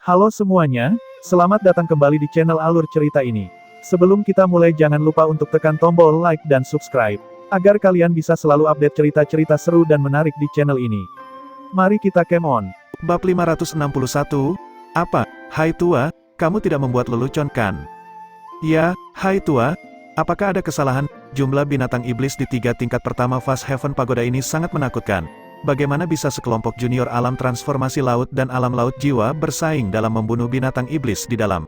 Halo semuanya, selamat datang kembali di channel Alur Cerita ini. Sebelum kita mulai jangan lupa untuk tekan tombol like dan subscribe, agar kalian bisa selalu update cerita-cerita seru dan menarik di channel ini. Mari kita game on. Bab 561, apa, hai tua, kamu tidak membuat lelucon kan? Ya, hai tua, apakah ada kesalahan? Jumlah binatang iblis di 3 tingkat pertama Fast Heaven Pagoda ini sangat menakutkan. Bagaimana bisa sekelompok junior alam transformasi laut dan alam laut jiwa bersaing dalam membunuh binatang iblis di dalam?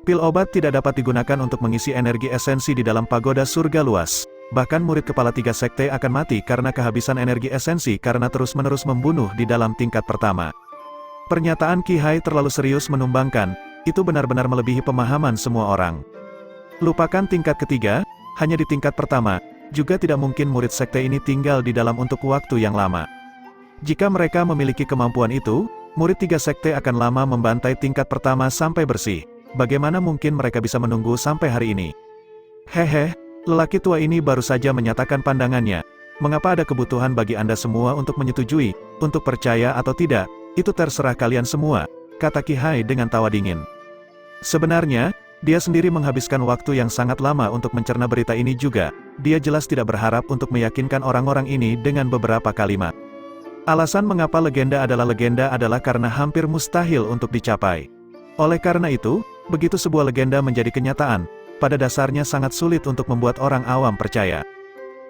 Pil obat tidak dapat digunakan untuk mengisi energi esensi di dalam pagoda surga luas. Bahkan murid kepala 3 sekte akan mati karena kehabisan energi esensi karena terus-menerus membunuh di dalam tingkat pertama. Pernyataan Qi Hai terlalu serius menumbangkan, itu benar-benar melebihi pemahaman semua orang. Lupakan tingkat ketiga, hanya di tingkat pertama, juga tidak mungkin murid sekte ini tinggal di dalam untuk waktu yang lama. Jika mereka memiliki kemampuan itu, murid 3 sekte akan lama membantai tingkat pertama sampai bersih. Bagaimana mungkin mereka bisa menunggu sampai hari ini? Hehe, lelaki tua ini baru saja menyatakan pandangannya. Mengapa ada kebutuhan bagi Anda semua untuk menyetujui, untuk percaya atau tidak, itu terserah kalian semua, kata Qi Hai dengan tawa dingin. Sebenarnya, dia sendiri menghabiskan waktu yang sangat lama untuk mencerna berita ini juga. Dia jelas tidak berharap untuk meyakinkan orang-orang ini dengan beberapa kalimat. Alasan mengapa legenda adalah karena hampir mustahil untuk dicapai. Oleh karena itu, begitu sebuah legenda menjadi kenyataan, pada dasarnya sangat sulit untuk membuat orang awam percaya.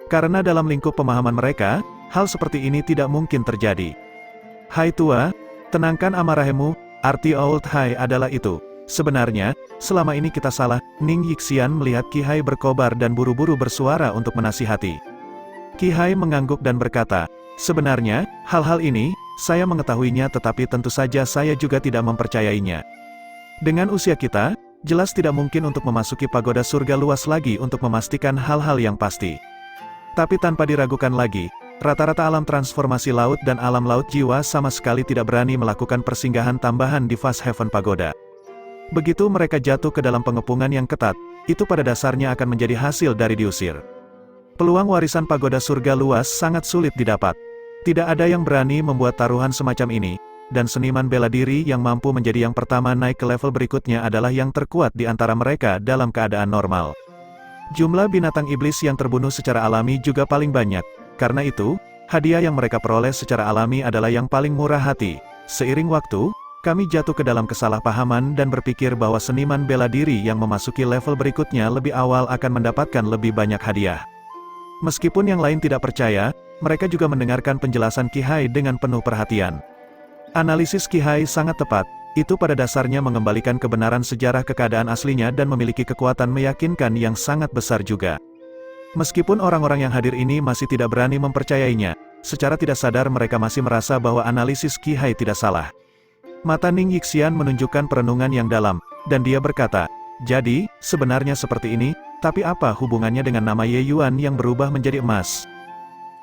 Karena dalam lingkup pemahaman mereka, hal seperti ini tidak mungkin terjadi. Hai tua, tenangkan amarahmu, arti Old Hai adalah itu. Sebenarnya, selama ini kita salah. Ning Yixian melihat Qi Hai berkobar dan buru-buru bersuara untuk menasihati. Qi Hai mengangguk dan berkata, sebenarnya, hal-hal ini, saya mengetahuinya tetapi tentu saja saya juga tidak mempercayainya. Dengan usia kita, jelas tidak mungkin untuk memasuki pagoda surga luas lagi untuk memastikan hal-hal yang pasti. Tapi tanpa diragukan lagi, rata-rata alam transformasi laut dan alam laut jiwa sama sekali tidak berani melakukan persinggahan tambahan di Fast Heaven Pagoda. Begitu mereka jatuh ke dalam pengepungan yang ketat, itu pada dasarnya akan menjadi hasil dari diusir. Peluang warisan pagoda surga luas sangat sulit didapat. Tidak ada yang berani membuat taruhan semacam ini, dan seniman bela diri yang mampu menjadi yang pertama naik ke level berikutnya adalah yang terkuat di antara mereka dalam keadaan normal. Jumlah binatang iblis yang terbunuh secara alami juga paling banyak, karena itu, hadiah yang mereka peroleh secara alami adalah yang paling murah hati. Seiring waktu, kami jatuh ke dalam kesalahpahaman dan berpikir bahwa seniman bela diri yang memasuki level berikutnya lebih awal akan mendapatkan lebih banyak hadiah. Meskipun yang lain tidak percaya, mereka juga mendengarkan penjelasan Qi Hai dengan penuh perhatian. Analisis Qi Hai sangat tepat, itu pada dasarnya mengembalikan kebenaran sejarah ke keadaan aslinya dan memiliki kekuatan meyakinkan yang sangat besar juga. Meskipun orang-orang yang hadir ini masih tidak berani mempercayainya, secara tidak sadar mereka masih merasa bahwa analisis Qi Hai tidak salah. Mata Ning Yixian menunjukkan perenungan yang dalam, dan dia berkata, jadi, sebenarnya seperti ini, tapi apa hubungannya dengan nama Ye Yuan yang berubah menjadi emas?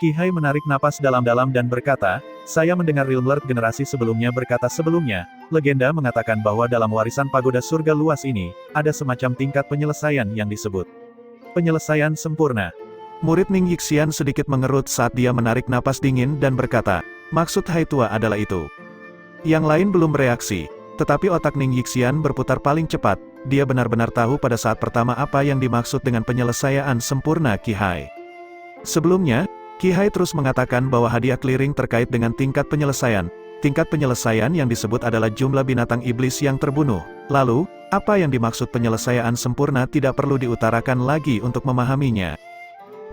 Qi Hai menarik napas dalam-dalam dan berkata, saya mendengar Realm Lord generasi sebelumnya berkata sebelumnya, legenda mengatakan bahwa dalam warisan pagoda surga luas ini, ada semacam tingkat penyelesaian yang disebut penyelesaian sempurna. Murid Ning Yixian sedikit mengerut saat dia menarik napas dingin dan berkata, maksud Hai tua adalah itu. Yang lain belum bereaksi, tetapi otak Ning Yixian berputar paling cepat. Dia benar-benar tahu pada saat pertama apa yang dimaksud dengan penyelesaian sempurna Qi Hai. Sebelumnya, Qi Hai terus mengatakan bahwa hadiah clearing terkait dengan tingkat penyelesaian. Tingkat penyelesaian yang disebut adalah jumlah binatang iblis yang terbunuh. Lalu, apa yang dimaksud penyelesaian sempurna tidak perlu diutarakan lagi untuk memahaminya.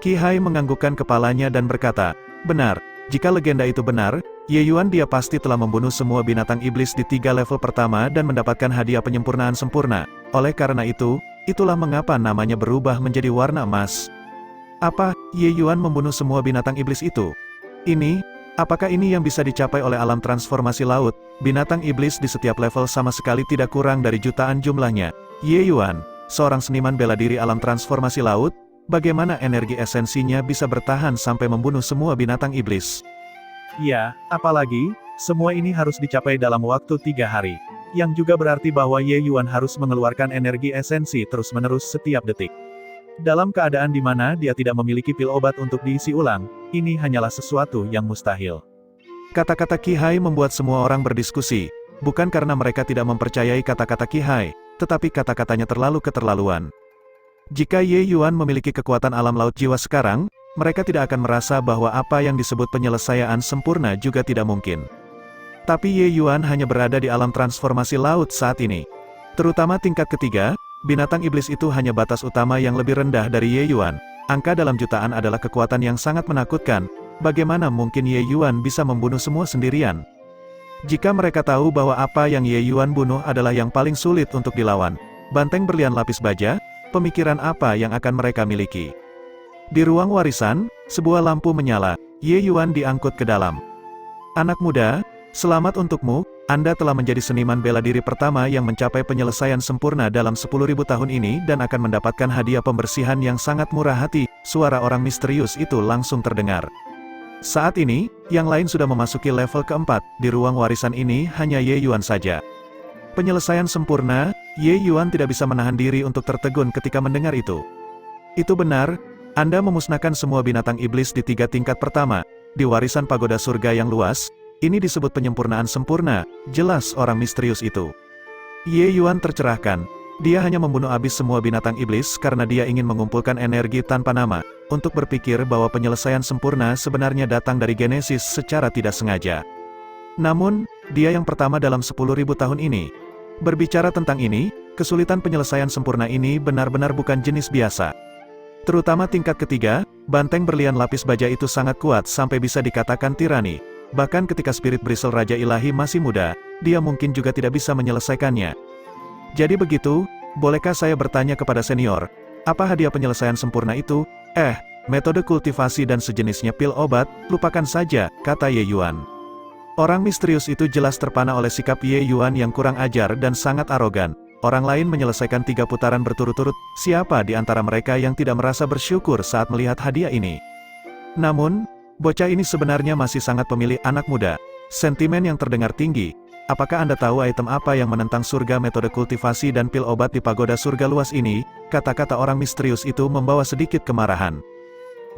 Qi Hai menganggukkan kepalanya dan berkata, benar, jika legenda itu benar, Ye Yuan dia pasti telah membunuh semua binatang iblis di 3 level pertama dan mendapatkan hadiah penyempurnaan sempurna. Oleh karena itu, itulah mengapa namanya berubah menjadi warna emas. Apa, Ye Yuan membunuh semua binatang iblis itu? Apakah ini yang bisa dicapai oleh alam transformasi laut? Binatang iblis di setiap level sama sekali tidak kurang dari jutaan jumlahnya. Ye Yuan, seorang seniman bela diri alam transformasi laut, bagaimana energi esensinya bisa bertahan sampai membunuh semua binatang iblis? Ya, apalagi, semua ini harus dicapai dalam waktu 3 hari. Yang juga berarti bahwa Ye Yuan harus mengeluarkan energi esensi terus-menerus setiap detik. Dalam keadaan di mana dia tidak memiliki pil obat untuk diisi ulang, ini hanyalah sesuatu yang mustahil. Kata-kata Qi Hai membuat semua orang berdiskusi. bukan karena mereka tidak mempercayai kata-kata Qi Hai, tetapi kata-katanya terlalu keterlaluan. Jika Ye Yuan memiliki kekuatan alam laut jiwa sekarang, mereka tidak akan merasa bahwa apa yang disebut penyelesaian sempurna juga tidak mungkin. Tapi Ye Yuan hanya berada di alam transformasi laut saat ini. Terutama tingkat ketiga, binatang iblis itu hanya batas utama yang lebih rendah dari Ye Yuan. Angka dalam jutaan adalah kekuatan yang sangat menakutkan. Bagaimana mungkin Ye Yuan bisa membunuh semua sendirian? Jika mereka tahu bahwa apa yang Ye Yuan bunuh adalah yang paling sulit untuk dilawan, banteng berlian lapis baja, pemikiran apa yang akan mereka miliki? Di ruang warisan, sebuah lampu menyala, Ye Yuan diangkut ke dalam. Anak muda, selamat untukmu, Anda telah menjadi seniman bela diri pertama yang mencapai penyelesaian sempurna dalam 10.000 tahun ini dan akan mendapatkan hadiah pembersihan yang sangat murah hati. Suara orang misterius itu langsung terdengar. Saat ini, yang lain sudah memasuki level keempat. Di ruang warisan ini hanya Ye Yuan saja. Penyelesaian sempurna, Ye Yuan tidak bisa menahan diri untuk tertegun ketika mendengar itu. Itu benar, Anda memusnahkan semua binatang iblis di 3 tingkat pertama, di warisan pagoda surga yang luas. Ini disebut penyempurnaan sempurna, jelas orang misterius itu. Ye Yuan tercerahkan. Dia hanya membunuh habis semua binatang iblis karena dia ingin mengumpulkan energi tanpa nama, untuk berpikir bahwa penyelesaian sempurna sebenarnya datang dari Genesis secara tidak sengaja. Namun, dia yang pertama dalam 10.000 tahun ini. Berbicara tentang ini, kesulitan penyelesaian sempurna ini benar-benar bukan jenis biasa. Terutama tingkat ketiga, banteng berlian lapis baja itu sangat kuat sampai bisa dikatakan tirani. Bahkan ketika spirit bristle Raja Ilahi masih muda, dia mungkin juga tidak bisa menyelesaikannya. Jadi begitu, bolehkah saya bertanya kepada senior, apa hadiah penyelesaian sempurna itu? Metode kultivasi dan sejenisnya pil obat, lupakan saja, kata Ye Yuan. Orang misterius itu jelas terpana oleh sikap Ye Yuan yang kurang ajar dan sangat arogan. Orang lain menyelesaikan 3 putaran berturut-turut, siapa di antara mereka yang tidak merasa bersyukur saat melihat hadiah ini? Namun, bocah ini sebenarnya masih sangat pemilih anak muda. Sentimen yang terdengar tinggi. Apakah Anda tahu item apa yang menentang surga metode kultivasi dan pil obat di pagoda surga luas ini? Kata-kata orang misterius itu membawa sedikit kemarahan.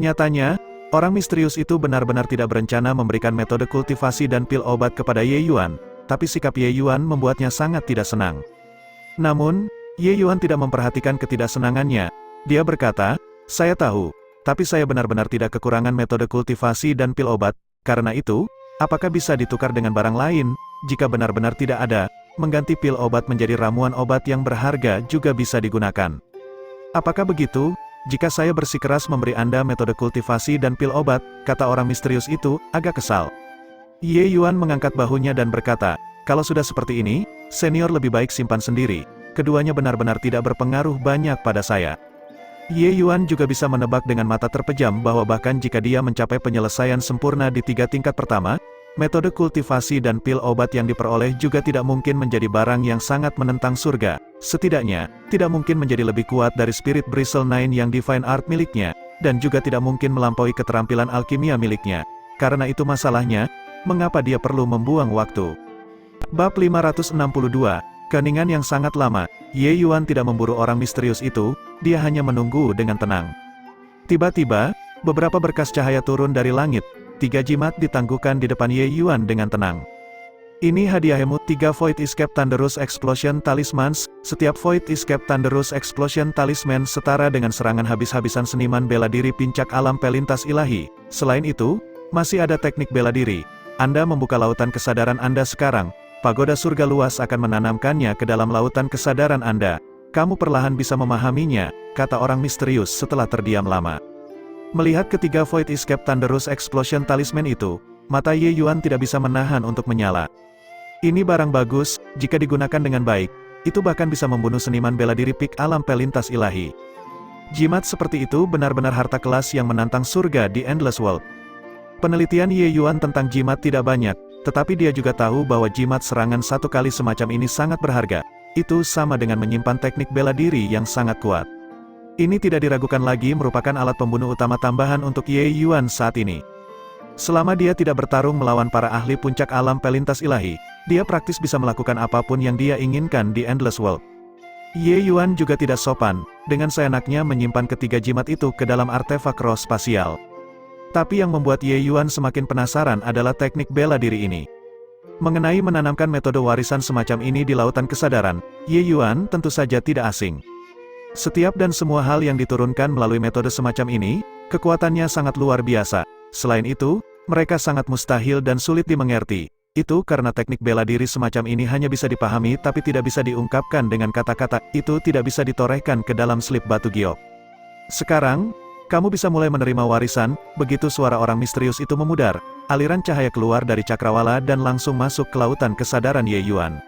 Nyatanya, orang misterius itu benar-benar tidak berencana memberikan metode kultivasi dan pil obat kepada Ye Yuan, tapi sikap Ye Yuan membuatnya sangat tidak senang. Namun, Ye Yuan tidak memperhatikan ketidaksenangannya. Dia berkata, saya tahu, tapi saya benar-benar tidak kekurangan metode kultivasi dan pil obat. Karena itu, apakah bisa ditukar dengan barang lain? Jika benar-benar tidak ada, mengganti pil obat menjadi ramuan obat yang berharga juga bisa digunakan. Apakah begitu? Jika saya bersikeras memberi Anda metode kultivasi dan pil obat, kata orang misterius itu, agak kesal. Ye Yuan mengangkat bahunya dan berkata, kalau sudah seperti ini, senior lebih baik simpan sendiri. Keduanya benar-benar tidak berpengaruh banyak pada saya. Ye Yuan juga bisa menebak dengan mata terpejam bahwa bahkan jika dia mencapai penyelesaian sempurna di 3 tingkat pertama, metode kultivasi dan pil obat yang diperoleh juga tidak mungkin menjadi barang yang sangat menentang surga. Setidaknya, tidak mungkin menjadi lebih kuat dari Spirit Bristle 9 yang Divine Art miliknya, dan juga tidak mungkin melampaui keterampilan alkimia miliknya. Karena itu masalahnya, mengapa dia perlu membuang waktu? Bab 562, Keningan yang sangat lama. Ye Yuan tidak memburu orang misterius itu, dia hanya menunggu dengan tenang. Tiba-tiba, beberapa berkas cahaya turun dari langit. 3 jimat ditangguhkan di depan Ye Yuan dengan tenang. Ini hadiahmu, 3 Void Escape Thunderous Explosion Talismans. Setiap Void Escape Thunderous Explosion Talisman setara dengan serangan habis-habisan seniman bela diri pincak alam pelintas ilahi. Selain itu, masih ada teknik bela diri. Anda membuka lautan kesadaran Anda sekarang. Pagoda surga luas akan menanamkannya ke dalam lautan kesadaran Anda. Kamu perlahan bisa memahaminya, kata orang misterius setelah terdiam lama. Melihat ketiga Void Escape Thunderous Explosion Talisman itu, mata Ye Yuan tidak bisa menahan untuk menyala. Ini barang bagus, jika digunakan dengan baik, itu bahkan bisa membunuh seniman bela diri pik alam pelintas ilahi. Jimat seperti itu benar-benar harta kelas yang menantang surga di Endless World. Penelitian Ye Yuan tentang jimat tidak banyak, tetapi dia juga tahu bahwa jimat serangan 1 kali semacam ini sangat berharga. Itu sama dengan menyimpan teknik bela diri yang sangat kuat. Ini tidak diragukan lagi merupakan alat pembunuh utama tambahan untuk Ye Yuan saat ini. Selama dia tidak bertarung melawan para ahli puncak alam pelintas ilahi, dia praktis bisa melakukan apapun yang dia inginkan di Endless World. Ye Yuan juga tidak sopan, dengan seenaknya menyimpan ketiga jimat itu ke dalam artefak roh spasial. Tapi yang membuat Ye Yuan semakin penasaran adalah teknik bela diri ini. Mengenai menanamkan metode warisan semacam ini di lautan kesadaran, Ye Yuan tentu saja tidak asing. Setiap dan semua hal yang diturunkan melalui metode semacam ini, kekuatannya sangat luar biasa. Selain itu, mereka sangat mustahil dan sulit dimengerti. Itu karena teknik bela diri semacam ini hanya bisa dipahami tapi tidak bisa diungkapkan dengan kata-kata, itu tidak bisa ditorehkan ke dalam slip batu giok. Sekarang, kamu bisa mulai menerima warisan. Begitu suara orang misterius itu memudar, aliran cahaya keluar dari cakrawala dan langsung masuk ke lautan kesadaran Ye Yuan.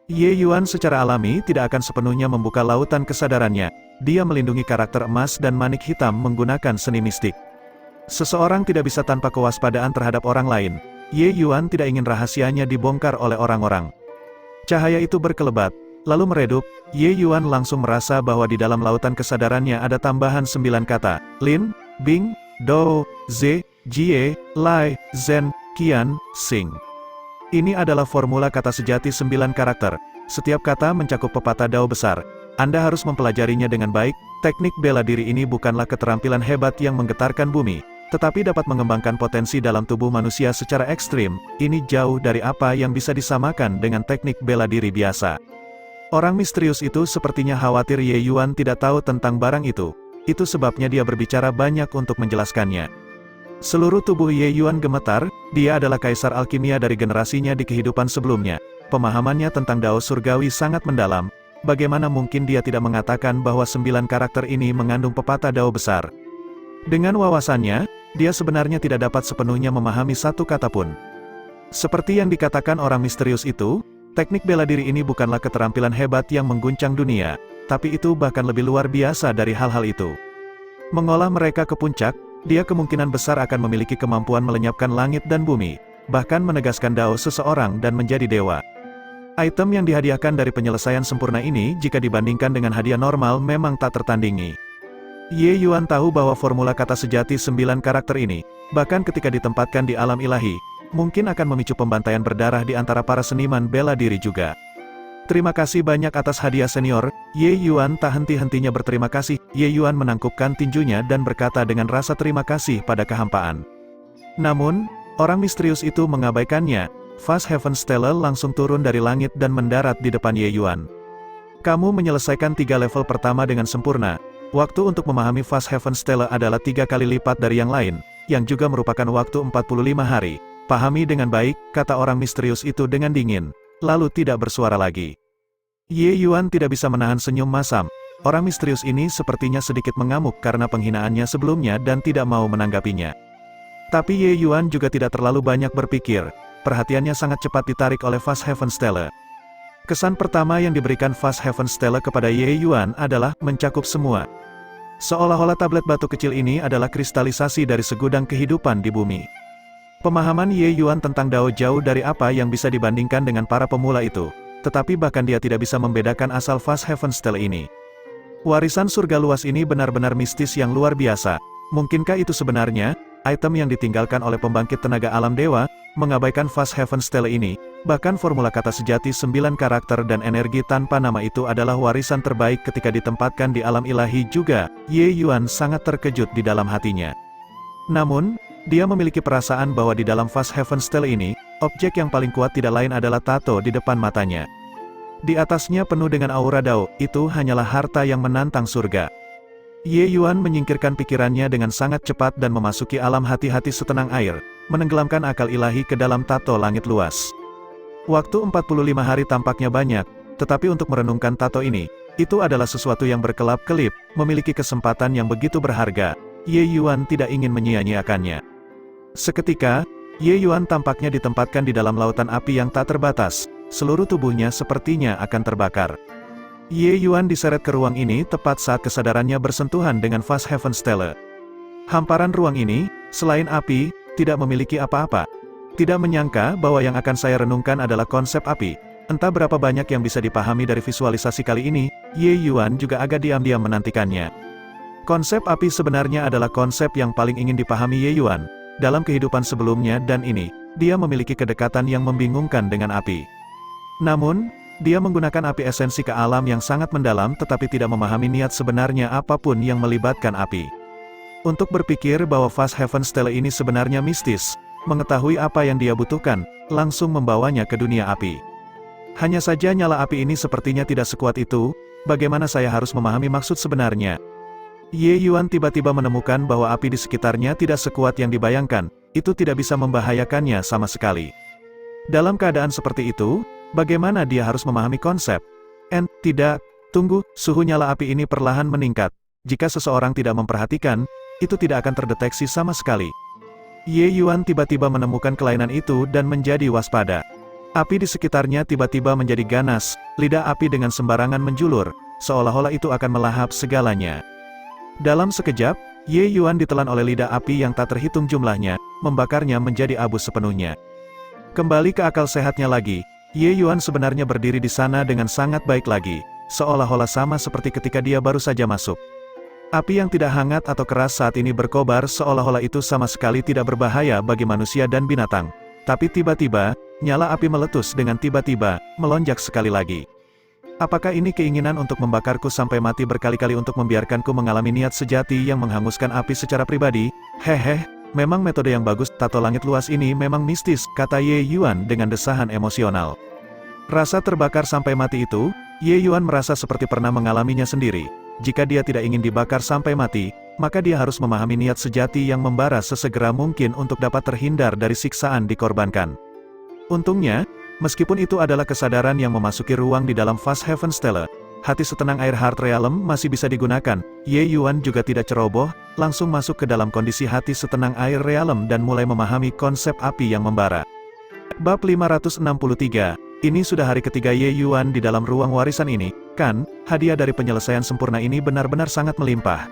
Ye Yuan secara alami tidak akan sepenuhnya membuka lautan kesadarannya. Dia melindungi karakter emas dan manik hitam menggunakan seni mistik. Seseorang tidak bisa tanpa kewaspadaan terhadap orang lain. Ye Yuan tidak ingin rahasianya dibongkar oleh orang-orang. Cahaya itu berkelebat, lalu meredup. Ye Yuan langsung merasa bahwa di dalam lautan kesadarannya ada tambahan 9 kata. Lin, Bing, Dou, Ze, Jie, Lai, Zhen, Qian, Xing. Ini adalah formula kata sejati 9 karakter. Setiap kata mencakup pepatah Dao besar. Anda harus mempelajarinya dengan baik. Teknik bela diri ini bukanlah keterampilan hebat yang menggetarkan bumi, tetapi dapat mengembangkan potensi dalam tubuh manusia secara ekstrim. Ini jauh dari apa yang bisa disamakan dengan teknik bela diri biasa. Orang misterius itu sepertinya khawatir Ye Yuan tidak tahu tentang barang itu. Itu sebabnya dia berbicara banyak untuk menjelaskannya. Seluruh tubuh Ye Yuan gemetar. Dia adalah kaisar alkimia dari generasinya di kehidupan sebelumnya. Pemahamannya tentang Dao surgawi sangat mendalam. Bagaimana mungkin dia tidak mengatakan bahwa 9 karakter ini mengandung pepatah Dao besar? Dengan wawasannya, dia sebenarnya tidak dapat sepenuhnya memahami satu kata pun. Seperti yang dikatakan orang misterius itu, teknik bela diri ini bukanlah keterampilan hebat yang mengguncang dunia, tapi itu bahkan lebih luar biasa dari hal-hal itu. Mengolah mereka ke puncak, dia kemungkinan besar akan memiliki kemampuan melenyapkan langit dan bumi, bahkan menegaskan Dao seseorang dan menjadi dewa. Item yang dihadiahkan dari penyelesaian sempurna ini jika dibandingkan dengan hadiah normal memang tak tertandingi. Ye Yuan tahu bahwa formula kata sejati 9 karakter ini, bahkan ketika ditempatkan di alam ilahi, mungkin akan memicu pembantaian berdarah di antara para seniman bela diri juga. Terima kasih banyak atas hadiah senior. Ye Yuan tak henti-hentinya berterima kasih. Ye Yuan menangkupkan tinjunya dan berkata dengan rasa terima kasih pada kehampaan. Namun, orang misterius itu mengabaikannya. Fast Heaven Stellar langsung turun dari langit dan mendarat di depan Ye Yuan. Kamu menyelesaikan 3 level pertama dengan sempurna. Waktu untuk memahami Fast Heaven Stellar adalah 3 kali lipat dari yang lain, yang juga merupakan waktu 45 hari. Pahami dengan baik, kata orang misterius itu dengan dingin, lalu tidak bersuara lagi. Ye Yuan tidak bisa menahan senyum masam. Orang misterius ini sepertinya sedikit mengamuk karena penghinaannya sebelumnya dan tidak mau menanggapinya. Tapi Ye Yuan juga tidak terlalu banyak berpikir. Perhatiannya sangat cepat ditarik oleh Fast Heaven Stellar. Kesan pertama yang diberikan Fast Heaven Stellar kepada Ye Yuan adalah mencakup semua. Seolah-olah tablet batu kecil ini adalah kristalisasi dari segudang kehidupan di bumi. Pemahaman Ye Yuan tentang Dao jauh dari apa yang bisa dibandingkan dengan para pemula itu, tetapi bahkan dia tidak bisa membedakan asal Fast Heaven Stellar ini. Warisan surga luas ini benar-benar mistis yang luar biasa. Mungkinkah itu sebenarnya item yang ditinggalkan oleh pembangkit tenaga alam dewa? Mengabaikan Fast Heaven Stellar ini, bahkan formula kata sejati 9 karakter dan energi tanpa nama itu adalah warisan terbaik ketika ditempatkan di alam ilahi juga. Ye Yuan sangat terkejut di dalam hatinya. Namun, dia memiliki perasaan bahwa di dalam Fast Heaven Stellar ini, objek yang paling kuat tidak lain adalah tato di depan matanya. Di atasnya penuh dengan aura Dao, itu hanyalah harta yang menantang surga. Ye Yuan menyingkirkan pikirannya dengan sangat cepat dan memasuki alam hati-hati setenang air, menenggelamkan akal ilahi ke dalam tato langit luas. Waktu 45 hari tampaknya banyak, tetapi untuk merenungkan tato ini, itu adalah sesuatu yang berkelap-kelip, memiliki kesempatan yang begitu berharga. Ye Yuan tidak ingin menyia-nyiakannya. Seketika, Ye Yuan tampaknya ditempatkan di dalam lautan api yang tak terbatas, seluruh tubuhnya sepertinya akan terbakar. Ye Yuan diseret ke ruang ini tepat saat kesadarannya bersentuhan dengan Fast Heaven Stellar. Hamparan ruang ini, selain api, tidak memiliki apa-apa. Tidak menyangka bahwa yang akan saya renungkan adalah konsep api. Entah berapa banyak yang bisa dipahami dari visualisasi kali ini, Ye Yuan juga agak diam-diam menantikannya. Konsep api sebenarnya adalah konsep yang paling ingin dipahami Ye Yuan. Dalam kehidupan sebelumnya dan ini, dia memiliki kedekatan yang membingungkan dengan api. Namun, dia menggunakan api esensi ke alam yang sangat mendalam tetapi tidak memahami niat sebenarnya apapun yang melibatkan api. Untuk berpikir bahwa Fast Heaven Stellar ini sebenarnya mistis, mengetahui apa yang dia butuhkan, langsung membawanya ke dunia api. Hanya saja nyala api ini sepertinya tidak sekuat itu, bagaimana saya harus memahami maksud sebenarnya? Ye Yuan tiba-tiba menemukan bahwa api di sekitarnya tidak sekuat yang dibayangkan, itu tidak bisa membahayakannya sama sekali. Dalam keadaan seperti itu, bagaimana dia harus memahami konsep? Tidak, tunggu, suhu nyala api ini perlahan meningkat. Jika seseorang tidak memperhatikan, itu tidak akan terdeteksi sama sekali. Ye Yuan tiba-tiba menemukan kelainan itu dan menjadi waspada. Api di sekitarnya tiba-tiba menjadi ganas, lidah api dengan sembarangan menjulur, seolah-olah itu akan melahap segalanya. Dalam sekejap, Ye Yuan ditelan oleh lidah api yang tak terhitung jumlahnya, membakarnya menjadi abu sepenuhnya. Kembali ke akal sehatnya lagi, Ye Yuan sebenarnya berdiri di sana dengan sangat baik lagi, seolah-olah sama seperti ketika dia baru saja masuk. Api yang tidak hangat atau keras saat ini berkobar seolah-olah itu sama sekali tidak berbahaya bagi manusia dan binatang. Tapi tiba-tiba, nyala api meletus dengan tiba-tiba, melonjak sekali lagi. Apakah ini keinginan untuk membakarku sampai mati berkali-kali untuk membiarkanku mengalami niat sejati yang menghanguskan api secara pribadi? Hehe, memang metode yang bagus. Tato langit luas ini memang mistis, kata Ye Yuan dengan desahan emosional. Rasa terbakar sampai mati itu, Ye Yuan merasa seperti pernah mengalaminya sendiri. Jika dia tidak ingin dibakar sampai mati, maka dia harus memahami niat sejati yang membara sesegera mungkin untuk dapat terhindar dari siksaan dikorbankan. Untungnya, meskipun itu adalah kesadaran yang memasuki ruang di dalam Fast Heaven Stele, hati setenang air Heart Realm masih bisa digunakan. Ye Yuan juga tidak ceroboh, langsung masuk ke dalam kondisi hati setenang air Realm dan mulai memahami konsep api yang membara. Bab 563, ini sudah hari ketiga Ye Yuan di dalam ruang warisan ini, kan? Hadiah dari penyelesaian sempurna ini benar-benar sangat melimpah.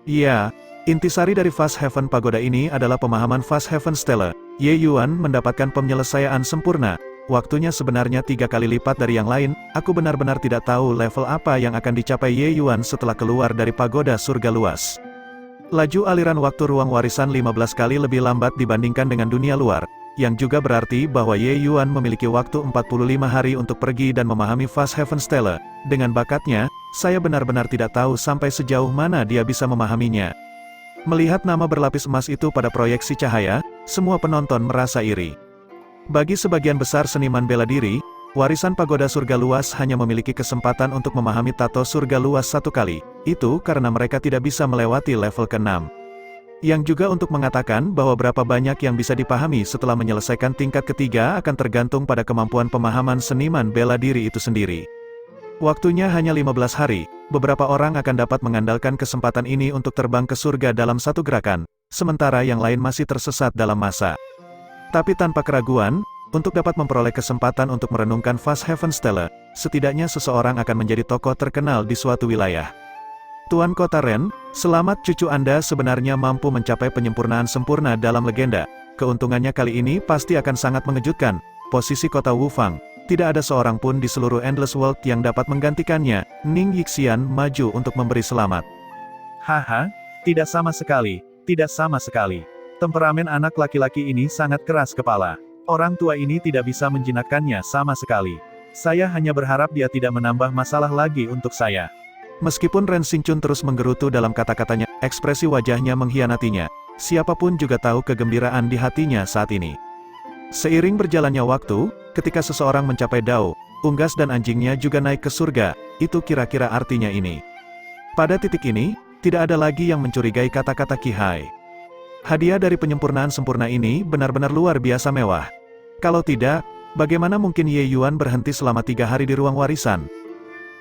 Iya, intisari dari Fast Heaven Pagoda ini adalah pemahaman Fast Heaven Stele. Ye Yuan mendapatkan penyelesaian sempurna. Waktunya sebenarnya 3 kali lipat dari yang lain. Aku benar-benar tidak tahu level apa yang akan dicapai Ye Yuan setelah keluar dari pagoda surga luas. Laju aliran waktu ruang warisan 15 kali lebih lambat dibandingkan dengan dunia luar, yang juga berarti bahwa Ye Yuan memiliki waktu 45 hari untuk pergi dan memahami Fast Heaven Stele. Dengan bakatnya, saya benar-benar tidak tahu sampai sejauh mana dia bisa memahaminya. Melihat nama berlapis emas itu pada proyeksi cahaya, semua penonton merasa iri. Bagi sebagian besar seniman bela diri, warisan pagoda surga luas hanya memiliki kesempatan untuk memahami tato surga luas 1 kali, itu karena mereka tidak bisa melewati level ke-6. Yang juga untuk mengatakan bahwa berapa banyak yang bisa dipahami setelah menyelesaikan tingkat ketiga akan tergantung pada kemampuan pemahaman seniman bela diri itu sendiri. Waktunya hanya 15 hari, beberapa orang akan dapat mengandalkan kesempatan ini untuk terbang ke surga dalam 1 gerakan, sementara yang lain masih tersesat dalam masa. Tapi tanpa keraguan, untuk dapat memperoleh kesempatan untuk merenungkan Fast Heaven Stele, setidaknya seseorang akan menjadi tokoh terkenal di suatu wilayah. Tuan Kota Ren, selamat, cucu Anda sebenarnya mampu mencapai penyempurnaan sempurna dalam legenda. Keuntungannya kali ini pasti akan sangat mengejutkan. Posisi kota Wufang, tidak ada seorang pun di seluruh Endless World yang dapat menggantikannya. Ning Yixian maju untuk memberi selamat. Haha, tidak sama sekali, tidak sama sekali. Temperamen anak laki-laki ini sangat keras kepala. Orang tua ini tidak bisa menjinakkannya sama sekali. Saya hanya berharap dia tidak menambah masalah lagi untuk saya. Meskipun Ren Xingchun terus menggerutu dalam kata-katanya, ekspresi wajahnya mengkhianatinya. Siapapun juga tahu kegembiraan di hatinya saat ini. Seiring berjalannya waktu, ketika seseorang mencapai Dao, unggas dan anjingnya juga naik ke surga, itu kira-kira artinya ini. Pada titik ini, tidak ada lagi yang mencurigai kata-kata Qihai. Hadiah dari penyempurnaan sempurna ini benar-benar luar biasa mewah. Kalau tidak, bagaimana mungkin Ye Yuan berhenti selama 3 hari di ruang warisan?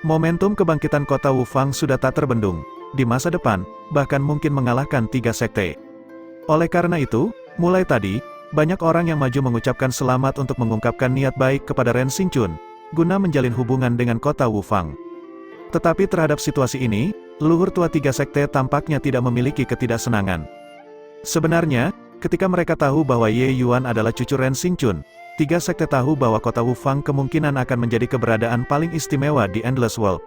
Momentum kebangkitan kota Wufang sudah tak terbendung. Di masa depan, bahkan mungkin mengalahkan 3 sekte. Oleh karena itu, mulai tadi, banyak orang yang maju mengucapkan selamat untuk mengungkapkan niat baik kepada Ren Xingchun, guna menjalin hubungan dengan kota Wufang. Tetapi terhadap situasi ini, leluhur tua 3 sekte tampaknya tidak memiliki ketidaksenangan. Sebenarnya, ketika mereka tahu bahwa Ye Yuan adalah cucu Ren Xingchun, 3 sekte tahu bahwa kota Wufang kemungkinan akan menjadi keberadaan paling istimewa di Endless World.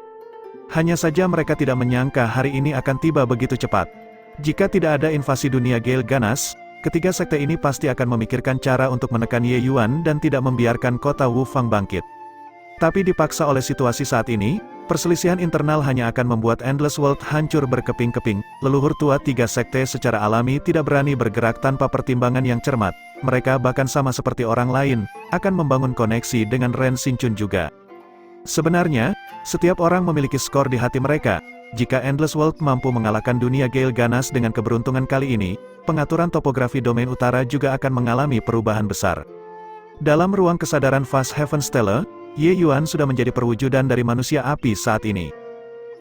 Hanya saja mereka tidak menyangka hari ini akan tiba begitu cepat. Jika tidak ada invasi dunia Gale ganas, ketiga sekte ini pasti akan memikirkan cara untuk menekan Ye Yuan dan tidak membiarkan kota Wufang bangkit. Tapi dipaksa oleh situasi saat ini, perselisihan internal hanya akan membuat Endless World hancur berkeping-keping. Leluhur tua 3 sekte secara alami tidak berani bergerak tanpa pertimbangan yang cermat. mereka bahkan sama seperti orang lain, akan membangun koneksi dengan Ren Xinchun juga. Sebenarnya, setiap orang memiliki skor di hati mereka. Jika Endless World mampu mengalahkan dunia Gale ganas dengan keberuntungan kali ini, pengaturan topografi domain utara juga akan mengalami perubahan besar. Dalam ruang kesadaran Fast Heaven Stella, Ye Yuan sudah menjadi perwujudan dari manusia api saat ini.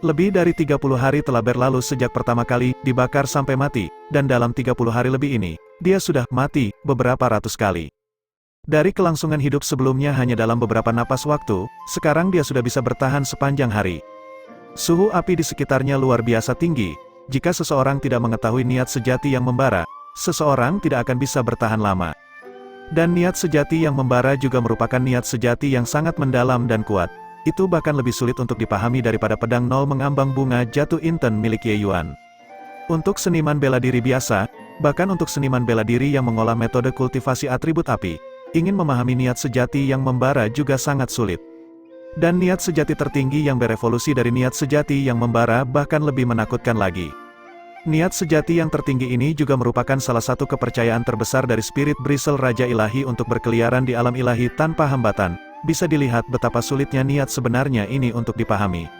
Lebih dari 30 hari telah berlalu sejak pertama kali dibakar sampai mati, dan dalam 30 hari lebih ini, dia sudah mati beberapa ratus kali. Dari kelangsungan hidup sebelumnya hanya dalam beberapa napas waktu, sekarang dia sudah bisa bertahan sepanjang hari. Suhu api di sekitarnya luar biasa tinggi. Jika seseorang tidak mengetahui niat sejati yang membara, seseorang tidak akan bisa bertahan lama. Dan niat sejati yang membara juga merupakan niat sejati yang sangat mendalam dan kuat. Itu bahkan lebih sulit untuk dipahami daripada pedang nol mengambang bunga jatuh inten milik Ye Yuan. Untuk seniman bela diri biasa, bahkan untuk seniman bela diri yang mengolah metode kultivasi atribut api, ingin memahami niat sejati yang membara juga sangat sulit. Dan niat sejati tertinggi yang berevolusi dari niat sejati yang membara bahkan lebih menakutkan lagi. Niat sejati yang tertinggi ini juga merupakan salah satu kepercayaan terbesar dari spirit Bristle Raja Ilahi untuk berkeliaran di alam ilahi tanpa hambatan. Bisa dilihat betapa sulitnya niat sebenarnya ini untuk dipahami.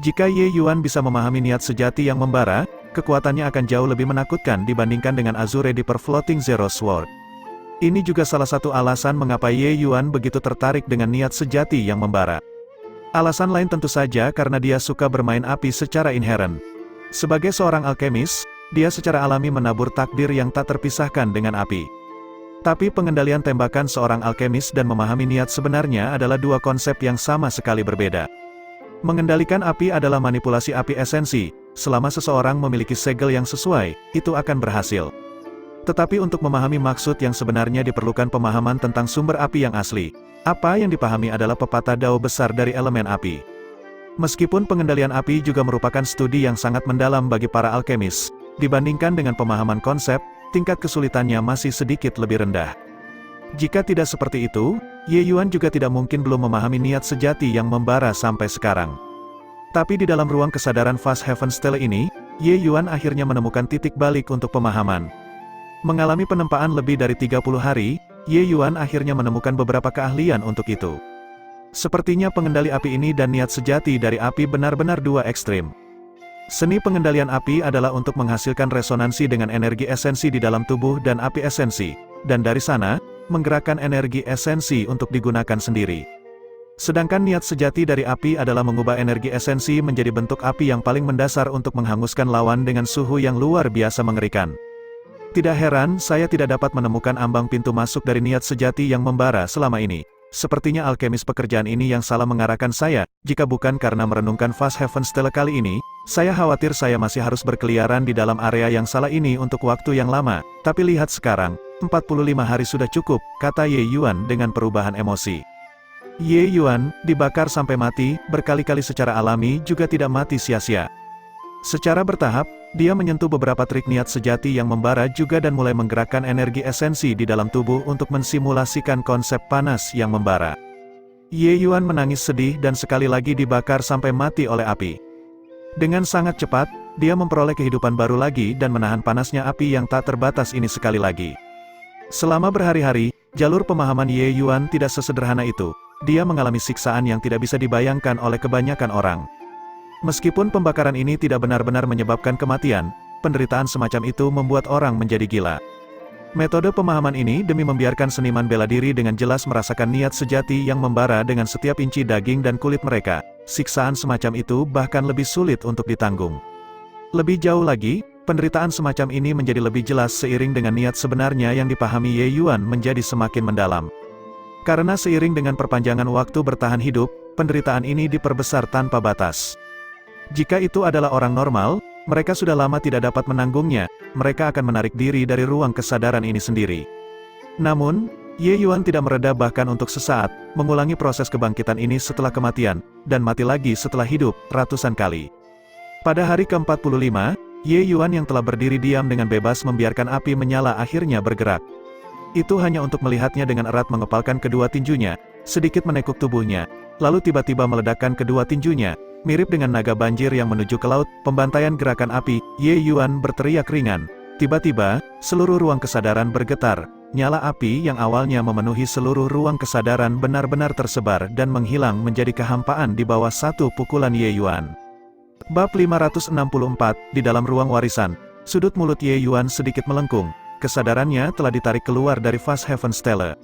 Jika Ye Yuan bisa memahami niat sejati yang membara, kekuatannya akan jauh lebih menakutkan dibandingkan dengan Azure Deeper Floating Zero Sword. Ini juga salah satu alasan mengapa Ye Yuan begitu tertarik dengan niat sejati yang membara. Alasan lain tentu saja karena dia suka bermain api secara inheren. Sebagai seorang alkemis, dia secara alami menabur takdir yang tak terpisahkan dengan api. Tapi pengendalian tembakan seorang alkemis dan memahami niat sebenarnya adalah dua konsep yang sama sekali berbeda. Mengendalikan api adalah manipulasi api esensi. Selama seseorang memiliki segel yang sesuai, itu akan berhasil. Tetapi untuk memahami maksud yang sebenarnya diperlukan pemahaman tentang sumber api yang asli. Apa yang dipahami adalah pepatah Dao besar dari elemen api. Meskipun pengendalian api juga merupakan studi yang sangat mendalam bagi para alkemis, dibandingkan dengan pemahaman konsep, tingkat kesulitannya masih sedikit lebih rendah. Jika tidak seperti itu, Ye Yuan juga tidak mungkin belum memahami niat sejati yang membara sampai sekarang. Tapi di dalam ruang kesadaran Fast Heaven Stella ini, Ye Yuan akhirnya menemukan titik balik untuk pemahaman. Mengalami penempaan lebih dari 30 hari, Ye Yuan akhirnya menemukan beberapa keahlian untuk itu. Sepertinya pengendali api ini dan niat sejati dari api benar-benar dua ekstrim. Seni pengendalian api adalah untuk menghasilkan resonansi dengan energi esensi di dalam tubuh dan api esensi, dan dari sana, menggerakkan energi esensi untuk digunakan sendiri. Sedangkan niat sejati dari api adalah mengubah energi esensi menjadi bentuk api yang paling mendasar untuk menghanguskan lawan dengan suhu yang luar biasa mengerikan. Tidak heran saya tidak dapat menemukan ambang pintu masuk dari niat sejati yang membara selama ini. Sepertinya alkemis pekerjaan ini yang salah mengarahkan saya, jika bukan karena merenungkan Fast Heaven Stella kali ini, saya khawatir saya masih harus berkeliaran di dalam area yang salah ini untuk waktu yang lama. Tapi lihat sekarang, 45 hari sudah cukup, kata Ye Yuan dengan perubahan emosi. Ye Yuan, dibakar sampai mati, berkali-kali secara alami juga tidak mati sia-sia. Secara bertahap, dia menyentuh beberapa trik niat sejati yang membara juga dan mulai menggerakkan energi esensi di dalam tubuh untuk mensimulasikan konsep panas yang membara. Ye Yuan menangis sedih dan sekali lagi dibakar sampai mati oleh api. Dengan sangat cepat, dia memperoleh kehidupan baru lagi dan menahan panasnya api yang tak terbatas ini sekali lagi. Selama berhari-hari, jalur pemahaman Ye Yuan tidak sesederhana itu. Dia mengalami siksaan yang tidak bisa dibayangkan oleh kebanyakan orang. Meskipun pembakaran ini tidak benar-benar menyebabkan kematian, penderitaan semacam itu membuat orang menjadi gila. Metode pemahaman ini demi membiarkan seniman bela diri dengan jelas merasakan niat sejati yang membara dengan setiap inci daging dan kulit mereka. Siksaan semacam itu bahkan lebih sulit untuk ditanggung. Lebih jauh lagi, penderitaan semacam ini menjadi lebih jelas seiring dengan niat sebenarnya yang dipahami Ye Yuan menjadi semakin mendalam. Karena seiring dengan perpanjangan waktu bertahan hidup, penderitaan ini diperbesar tanpa batas. Jika itu adalah orang normal, mereka sudah lama tidak dapat menanggungnya, mereka akan menarik diri dari ruang kesadaran ini sendiri. Namun, Ye Yuan tidak mereda bahkan untuk sesaat, mengulangi proses kebangkitan ini setelah kematian, dan mati lagi setelah hidup, ratusan kali. Pada hari ke-45, Ye Yuan yang telah berdiri diam dengan bebas membiarkan api menyala akhirnya bergerak. Itu hanya untuk melihatnya dengan erat mengepalkan kedua tinjunya, sedikit menekuk tubuhnya, lalu tiba-tiba meledakkan kedua tinjunya. Mirip dengan naga banjir yang menuju ke laut, pembantaian gerakan api, Ye Yuan berteriak ringan. Tiba-tiba, seluruh ruang kesadaran bergetar, nyala api yang awalnya memenuhi seluruh ruang kesadaran benar-benar tersebar dan menghilang menjadi kehampaan di bawah satu pukulan Ye Yuan. Bab 564, di dalam ruang warisan, sudut mulut Ye Yuan sedikit melengkung, kesadarannya telah ditarik keluar dari Fast Heaven Stele.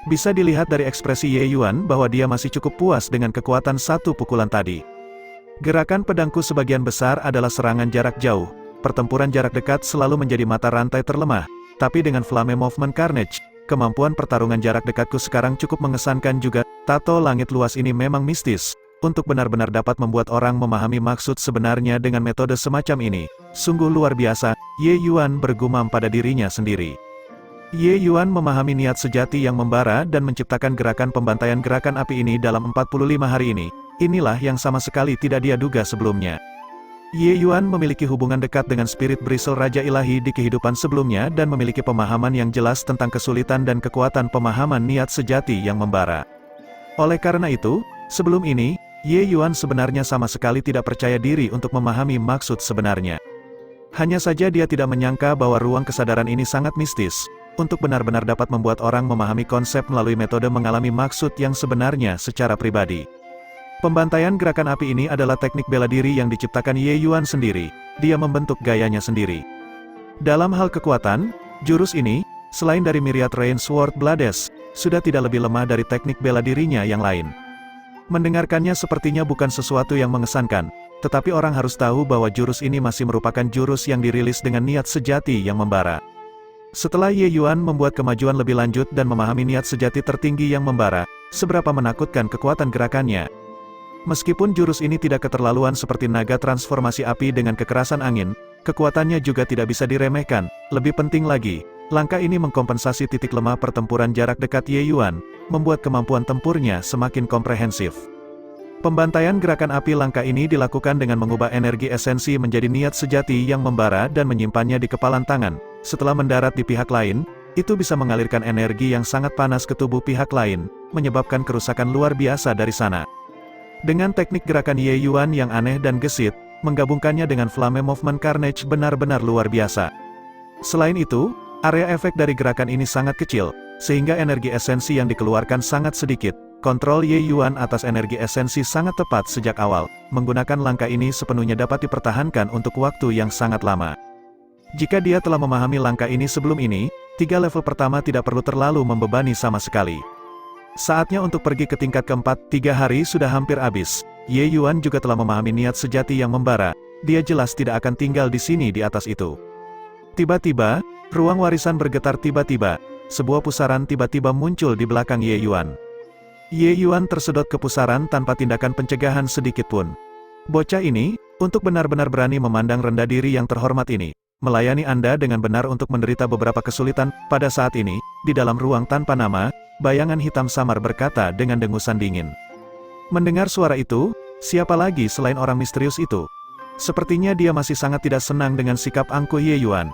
Bisa dilihat dari ekspresi Ye Yuan bahwa dia masih cukup puas dengan kekuatan satu pukulan tadi. Gerakan pedangku sebagian besar adalah serangan jarak jauh, pertempuran jarak dekat selalu menjadi mata rantai terlemah. Tapi dengan Flame Movement Carnage, kemampuan pertarungan jarak dekatku sekarang cukup mengesankan juga. Tato langit luas ini memang mistis. Untuk benar-benar dapat membuat orang memahami maksud sebenarnya dengan metode semacam ini, sungguh luar biasa, Ye Yuan bergumam pada dirinya sendiri. Ye Yuan memahami niat sejati yang membara dan menciptakan gerakan pembantaian gerakan api ini dalam 45 hari ini. Inilah yang sama sekali tidak dia duga sebelumnya. Ye Yuan memiliki hubungan dekat dengan spirit Bristle Raja Ilahi di kehidupan sebelumnya dan memiliki pemahaman yang jelas tentang kesulitan dan kekuatan pemahaman niat sejati yang membara. Oleh karena itu, sebelum ini, Ye Yuan sebenarnya sama sekali tidak percaya diri untuk memahami maksud sebenarnya. Hanya saja dia tidak menyangka bahwa ruang kesadaran ini sangat mistis, untuk benar-benar dapat membuat orang memahami konsep melalui metode mengalami maksud yang sebenarnya secara pribadi. Pembantaian gerakan api ini adalah teknik bela diri yang diciptakan Ye Yuan sendiri, dia membentuk gayanya sendiri. Dalam hal kekuatan, jurus ini, selain dari Myriad Rain Sword Blades, sudah tidak lebih lemah dari teknik bela dirinya yang lain. Mendengarkannya sepertinya bukan sesuatu yang mengesankan, tetapi orang harus tahu bahwa jurus ini masih merupakan jurus yang dirilis dengan niat sejati yang membara. Setelah Ye Yuan membuat kemajuan lebih lanjut dan memahami niat sejati tertinggi yang membara, seberapa menakutkan kekuatan gerakannya. Meskipun jurus ini tidak keterlaluan seperti naga transformasi api dengan kekerasan angin, kekuatannya juga tidak bisa diremehkan. Lebih penting lagi, langkah ini mengkompensasi titik lemah pertempuran jarak dekat Ye Yuan, membuat kemampuan tempurnya semakin komprehensif. Pembantaian gerakan api langkah ini dilakukan dengan mengubah energi esensi menjadi niat sejati yang membara dan menyimpannya di kepalan tangan. Setelah mendarat di pihak lain, itu bisa mengalirkan energi yang sangat panas ke tubuh pihak lain, menyebabkan kerusakan luar biasa dari sana. Dengan teknik gerakan Ye Yuan yang aneh dan gesit, menggabungkannya dengan Flame Movement Carnage benar-benar luar biasa. Selain itu, area efek dari gerakan ini sangat kecil, sehingga energi esensi yang dikeluarkan sangat sedikit. Kontrol Ye Yuan atas energi esensi sangat tepat sejak awal. Menggunakan langkah ini sepenuhnya dapat dipertahankan untuk waktu yang sangat lama. Jika dia telah memahami langkah ini sebelum ini, 3 level pertama tidak perlu terlalu membebani sama sekali. Saatnya untuk pergi ke tingkat keempat. 3 hari sudah hampir habis. Ye Yuan juga telah memahami niat sejati yang membara. Dia jelas tidak akan tinggal di sini di atas itu. Tiba-tiba, ruang warisan bergetar tiba-tiba. Sebuah pusaran tiba-tiba muncul di belakang Ye Yuan. Ye Yuan tersedot ke pusaran tanpa tindakan pencegahan sedikit pun. Bocah ini, untuk benar-benar berani memandang rendah diri yang terhormat ini, melayani Anda dengan benar untuk menderita beberapa kesulitan. Pada saat ini, di dalam ruang tanpa nama, bayangan hitam samar berkata dengan dengusan dingin. Mendengar suara itu, siapa lagi selain orang misterius itu? Sepertinya dia masih sangat tidak senang dengan sikap angkuh Ye Yuan.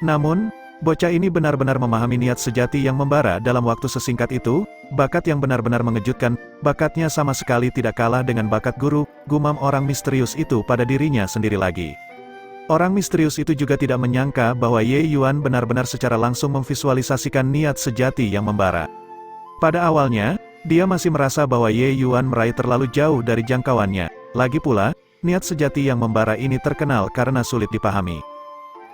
Namun, bocah ini benar-benar memahami niat sejati yang membara dalam waktu sesingkat itu, bakat yang benar-benar mengejutkan, bakatnya sama sekali tidak kalah dengan bakat guru, gumam orang misterius itu pada dirinya sendiri lagi. Orang misterius itu juga tidak menyangka bahwa Ye Yuan benar-benar secara langsung memvisualisasikan niat sejati yang membara. Pada awalnya, dia masih merasa bahwa Ye Yuan meraih terlalu jauh dari jangkauannya. Lagi pula, niat sejati yang membara ini terkenal karena sulit dipahami.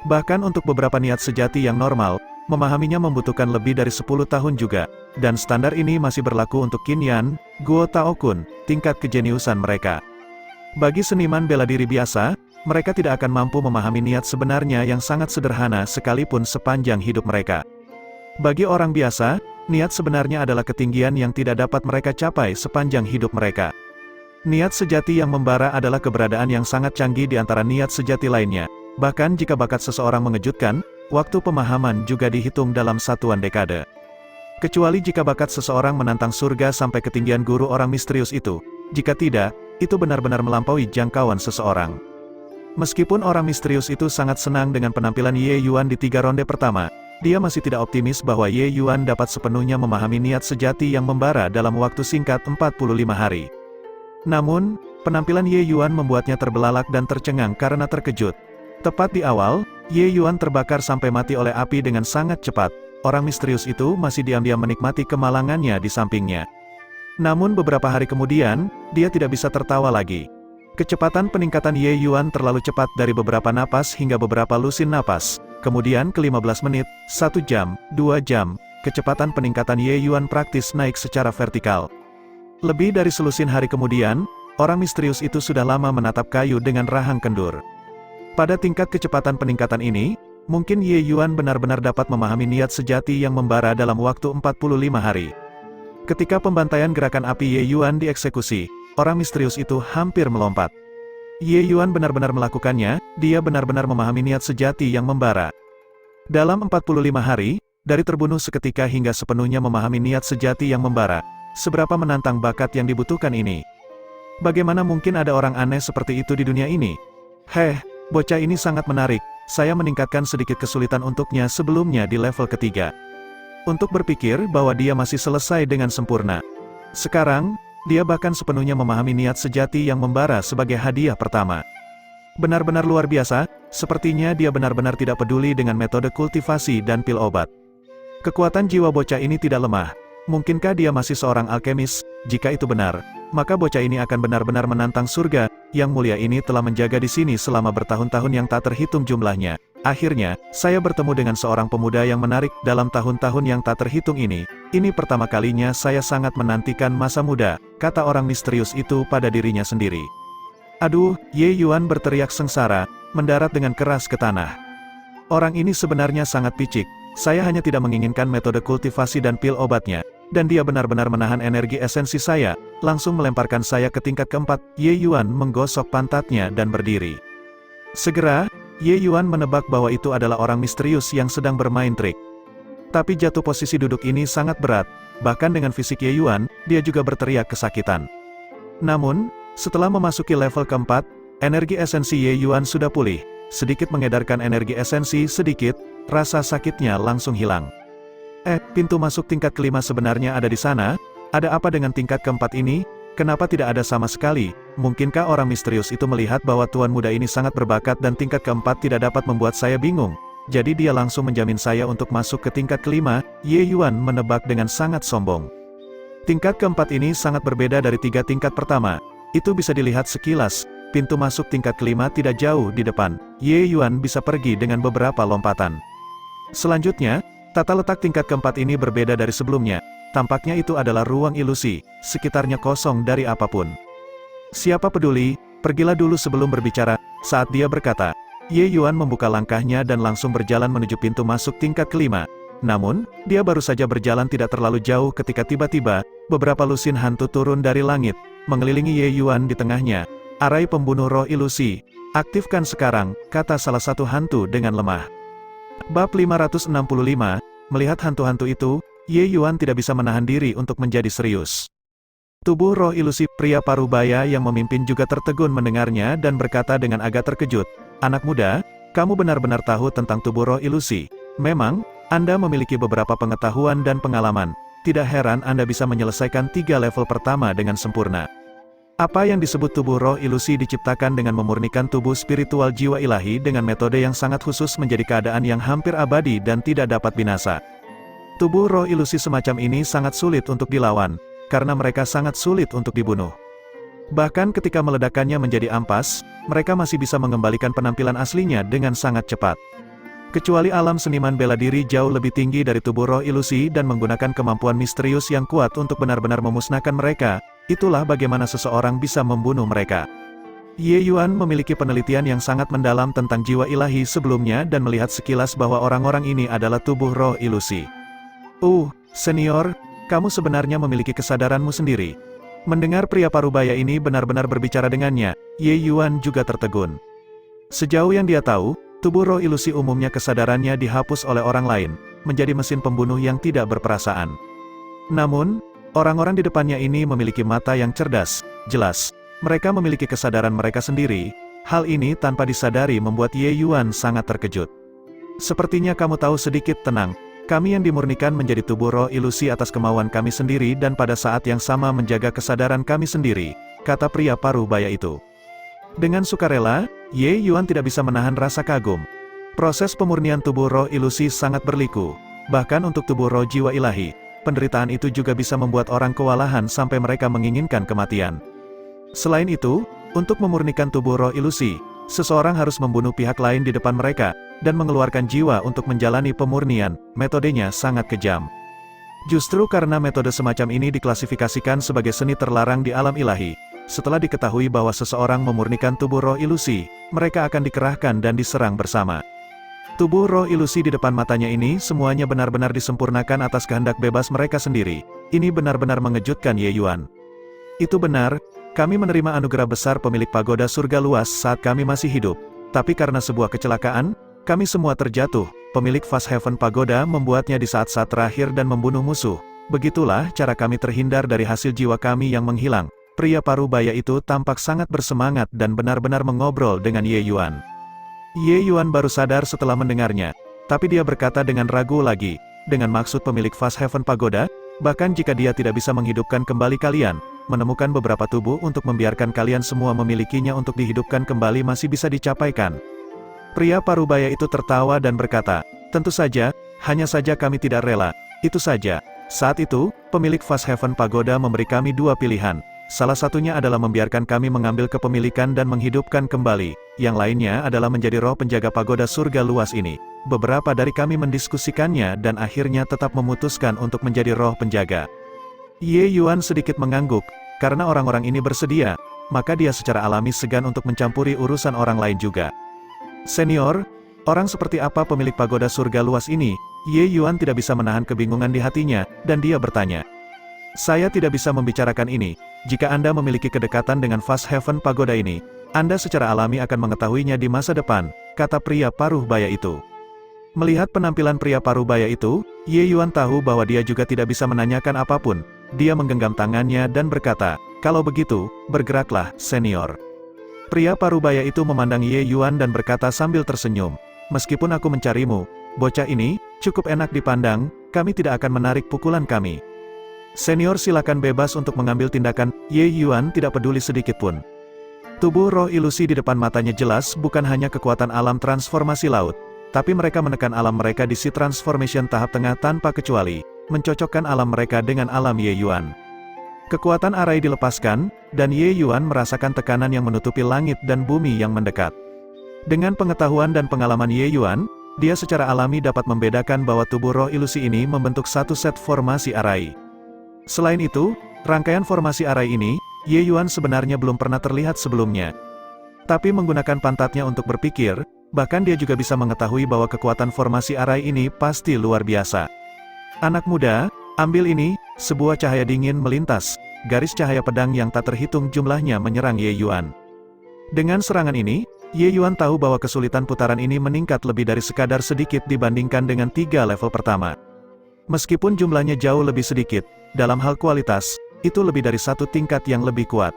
Bahkan untuk beberapa niat sejati yang normal, memahaminya membutuhkan lebih dari 10 tahun juga, dan standar ini masih berlaku untuk Qin Yan, Guo Taokun, tingkat kejeniusan mereka. Bagi seniman bela diri biasa, mereka tidak akan mampu memahami niat sebenarnya yang sangat sederhana sekalipun sepanjang hidup mereka. Bagi orang biasa, niat sebenarnya adalah ketinggian yang tidak dapat mereka capai sepanjang hidup mereka. Niat sejati yang membara adalah keberadaan yang sangat canggih di antara niat sejati lainnya. Bahkan jika bakat seseorang mengejutkan, waktu pemahaman juga dihitung dalam satuan dekade. Kecuali jika bakat seseorang menantang surga sampai ketinggian guru orang misterius itu. Jika tidak, itu benar-benar melampaui jangkauan seseorang. Meskipun orang misterius itu sangat senang dengan penampilan Ye Yuan di 3 ronde pertama, dia masih tidak optimis bahwa Ye Yuan dapat sepenuhnya memahami niat sejati yang membara dalam waktu singkat 45 hari. Namun, penampilan Ye Yuan membuatnya terbelalak dan tercengang karena terkejut. Tepat di awal, Ye Yuan terbakar sampai mati oleh api dengan sangat cepat. orang misterius itu masih diam-diam menikmati kemalangannya di sampingnya. Namun beberapa hari kemudian, dia tidak bisa tertawa lagi. Kecepatan peningkatan Ye Yuan terlalu cepat dari beberapa napas hingga beberapa lusin napas. Kemudian ke 15 menit, 1 jam, 2 jam, kecepatan peningkatan Ye Yuan praktis naik secara vertikal. Lebih dari selusin hari kemudian, orang misterius itu sudah lama menatap kayu dengan rahang kendur. Pada tingkat kecepatan peningkatan ini, mungkin Ye Yuan benar-benar dapat memahami niat sejati yang membara dalam waktu 45 hari. Ketika pembantaian gerakan api Ye Yuan dieksekusi, orang misterius itu hampir melompat. Ye Yuan benar-benar melakukannya, dia benar-benar memahami niat sejati yang membara. Dalam 45 hari, dari terbunuh seketika hingga sepenuhnya memahami niat sejati yang membara, seberapa menantang bakat yang dibutuhkan ini. Bagaimana mungkin ada orang aneh seperti itu di dunia ini? Bocah ini sangat menarik, saya meningkatkan sedikit kesulitan untuknya sebelumnya di level ketiga. Untuk berpikir bahwa dia masih selesai dengan sempurna. Sekarang, dia bahkan sepenuhnya memahami niat sejati yang membara sebagai hadiah pertama. Benar-benar luar biasa, sepertinya dia benar-benar tidak peduli dengan metode kultivasi dan pil obat. Kekuatan jiwa bocah ini tidak lemah. Mungkinkah dia masih seorang alkemis? Jika itu benar, maka bocah ini akan benar-benar menantang surga, yang mulia ini telah menjaga di sini selama bertahun-tahun yang tak terhitung jumlahnya. Akhirnya, saya bertemu dengan seorang pemuda yang menarik dalam tahun-tahun yang tak terhitung ini. Ini pertama kalinya saya sangat menantikan masa muda, kata orang misterius itu pada dirinya sendiri. Aduh, Ye Yuan berteriak sengsara, mendarat dengan keras ke tanah. Orang ini sebenarnya sangat picik, saya hanya tidak menginginkan metode kultivasi dan pil obatnya, dan dia benar-benar menahan energi esensi saya, langsung melemparkan saya ke tingkat keempat. Ye Yuan menggosok pantatnya dan berdiri. Segera, Ye Yuan menebak bahwa itu adalah orang misterius yang sedang bermain trik. Tapi jatuh posisi duduk ini sangat berat, bahkan dengan fisik Ye Yuan, dia juga berteriak kesakitan. Namun, setelah memasuki level keempat, energi esensi Ye Yuan sudah pulih, sedikit mengedarkan energi esensi sedikit, rasa sakitnya langsung hilang. Pintu masuk tingkat kelima sebenarnya ada di sana. Ada apa dengan tingkat keempat ini? Kenapa tidak ada sama sekali? Mungkinkah orang misterius itu melihat bahwa tuan muda ini sangat berbakat dan tingkat keempat tidak dapat membuat saya bingung? Jadi dia langsung menjamin saya untuk masuk ke tingkat kelima. Ye Yuan menebak dengan sangat sombong. Tingkat keempat ini sangat berbeda dari 3 tingkat pertama. Itu bisa dilihat sekilas. Pintu masuk tingkat kelima tidak jauh di depan. Ye Yuan bisa pergi dengan beberapa lompatan. Selanjutnya, tata letak tingkat keempat ini berbeda dari sebelumnya. Tampaknya itu adalah ruang ilusi, sekitarnya kosong dari apapun. Siapa peduli, pergilah dulu sebelum berbicara, saat dia berkata. Ye Yuan membuka langkahnya dan langsung berjalan menuju pintu masuk tingkat kelima. Namun, dia baru saja berjalan tidak terlalu jauh ketika tiba-tiba, beberapa lusin hantu turun dari langit, mengelilingi Ye Yuan di tengahnya. Arai pembunuh roh ilusi, aktifkan sekarang, kata salah satu hantu dengan lemah. Bab 565, melihat hantu-hantu itu, Ye Yuan tidak bisa menahan diri untuk menjadi serius. Tubuh roh ilusi pria parubaya yang memimpin juga tertegun mendengarnya dan berkata dengan agak terkejut, "Anak muda, kamu benar-benar tahu tentang tubuh roh ilusi. Memang, Anda memiliki beberapa pengetahuan dan pengalaman. Tidak heran Anda bisa menyelesaikan 3 level pertama dengan sempurna. Apa yang disebut tubuh roh ilusi diciptakan dengan memurnikan tubuh spiritual jiwa ilahi dengan metode yang sangat khusus menjadi keadaan yang hampir abadi dan tidak dapat binasa. Tubuh roh ilusi semacam ini sangat sulit untuk dilawan, karena mereka sangat sulit untuk dibunuh. Bahkan ketika meledakannya menjadi ampas, mereka masih bisa mengembalikan penampilan aslinya dengan sangat cepat. Kecuali alam seniman bela diri jauh lebih tinggi dari tubuh roh ilusi dan menggunakan kemampuan misterius yang kuat untuk benar-benar memusnahkan mereka, itulah bagaimana seseorang bisa membunuh mereka. Ye Yuan memiliki penelitian yang sangat mendalam tentang jiwa ilahi sebelumnya dan melihat sekilas bahwa orang-orang ini adalah tubuh roh ilusi. Senior, kamu sebenarnya memiliki kesadaranmu sendiri. Mendengar pria parubaya ini benar-benar berbicara dengannya, Ye Yuan juga tertegun. Sejauh yang dia tahu, tubuh roh ilusi umumnya kesadarannya dihapus oleh orang lain, menjadi mesin pembunuh yang tidak berperasaan. Namun, orang-orang di depannya ini memiliki mata yang cerdas, jelas. Mereka memiliki kesadaran mereka sendiri. Hal ini tanpa disadari membuat Ye Yuan sangat terkejut. Sepertinya kamu tahu sedikit, tenang. Kami yang dimurnikan menjadi tubuh roh ilusi atas kemauan kami sendiri dan pada saat yang sama menjaga kesadaran kami sendiri, kata pria parubaya itu. Dengan sukarela, Ye Yuan tidak bisa menahan rasa kagum. Proses pemurnian tubuh roh ilusi sangat berliku. Bahkan untuk tubuh roh jiwa ilahi, penderitaan itu juga bisa membuat orang kewalahan sampai mereka menginginkan kematian. Selain itu, untuk memurnikan tubuh roh ilusi, seseorang harus membunuh pihak lain di depan mereka, dan mengeluarkan jiwa untuk menjalani pemurnian. Metodenya sangat kejam. Justru karena metode semacam ini diklasifikasikan sebagai seni terlarang di alam ilahi, setelah diketahui bahwa seseorang memurnikan tubuh roh ilusi, mereka akan dikerahkan dan diserang bersama. Tubuh roh ilusi di depan matanya ini semuanya benar-benar disempurnakan atas kehendak bebas mereka sendiri. Ini benar-benar mengejutkan Ye Yuan. Itu benar, kami menerima anugerah besar pemilik pagoda surga luas saat kami masih hidup. Tapi karena sebuah kecelakaan, kami semua terjatuh. Pemilik Fast Heaven Pagoda membuatnya di saat-saat terakhir dan membunuh musuh. Begitulah cara kami terhindar dari hasil jiwa kami yang menghilang. Pria parubaya itu tampak sangat bersemangat dan benar-benar mengobrol dengan Ye Yuan. Ye Yuan baru sadar setelah mendengarnya, tapi dia berkata dengan ragu lagi, dengan maksud pemilik Fast Heaven Pagoda, bahkan jika dia tidak bisa menghidupkan kembali kalian, menemukan beberapa tubuh untuk membiarkan kalian semua memilikinya untuk dihidupkan kembali masih bisa dicapaikan. Pria parubaya itu tertawa dan berkata, tentu saja, hanya saja kami tidak rela, itu saja. Saat itu, pemilik Fast Heaven Pagoda memberi kami dua pilihan. Salah satunya adalah membiarkan kami mengambil kepemilikan dan menghidupkan kembali. Yang lainnya adalah menjadi roh penjaga pagoda surga luas ini. Beberapa dari kami mendiskusikannya dan akhirnya tetap memutuskan untuk menjadi roh penjaga. Ye Yuan sedikit mengangguk, karena orang-orang ini bersedia, maka dia secara alami segan untuk mencampuri urusan orang lain juga. Senior, orang seperti apa pemilik pagoda surga luas ini? Ye Yuan tidak bisa menahan kebingungan di hatinya, dan dia bertanya. Saya tidak bisa membicarakan ini. Jika Anda memiliki kedekatan dengan Fast Heaven Pagoda ini, Anda secara alami akan mengetahuinya di masa depan, kata pria parubaya itu. Melihat penampilan pria parubaya itu, Ye Yuan tahu bahwa dia juga tidak bisa menanyakan apapun. Dia menggenggam tangannya dan berkata, kalau begitu, bergeraklah, senior. Pria parubaya itu memandang Ye Yuan dan berkata sambil tersenyum, meskipun aku mencarimu, bocah ini, cukup enak dipandang, kami tidak akan menarik pukulan kami. Senior silakan bebas untuk mengambil tindakan. Ye Yuan tidak peduli sedikit pun. Tubuh roh ilusi di depan matanya jelas bukan hanya kekuatan alam transformasi laut, tapi mereka menekan alam mereka di Sea Transformation tahap tengah tanpa kecuali, mencocokkan alam mereka dengan alam Ye Yuan. Kekuatan arai dilepaskan, dan Ye Yuan merasakan tekanan yang menutupi langit dan bumi yang mendekat. Dengan pengetahuan dan pengalaman Ye Yuan, dia secara alami dapat membedakan bahwa tubuh roh ilusi ini membentuk satu set formasi arai. Selain itu, rangkaian formasi arai ini, Ye Yuan sebenarnya belum pernah terlihat sebelumnya. Tapi menggunakan pantatnya untuk berpikir, bahkan dia juga bisa mengetahui bahwa kekuatan formasi arai ini pasti luar biasa. Anak muda, ambil ini, sebuah cahaya dingin melintas, garis cahaya pedang yang tak terhitung jumlahnya menyerang Ye Yuan. Dengan serangan ini, Ye Yuan tahu bahwa kesulitan putaran ini meningkat lebih dari sekadar sedikit dibandingkan dengan 3 level pertama. Meskipun jumlahnya jauh lebih sedikit, dalam hal kualitas, itu lebih dari 1 tingkat yang lebih kuat.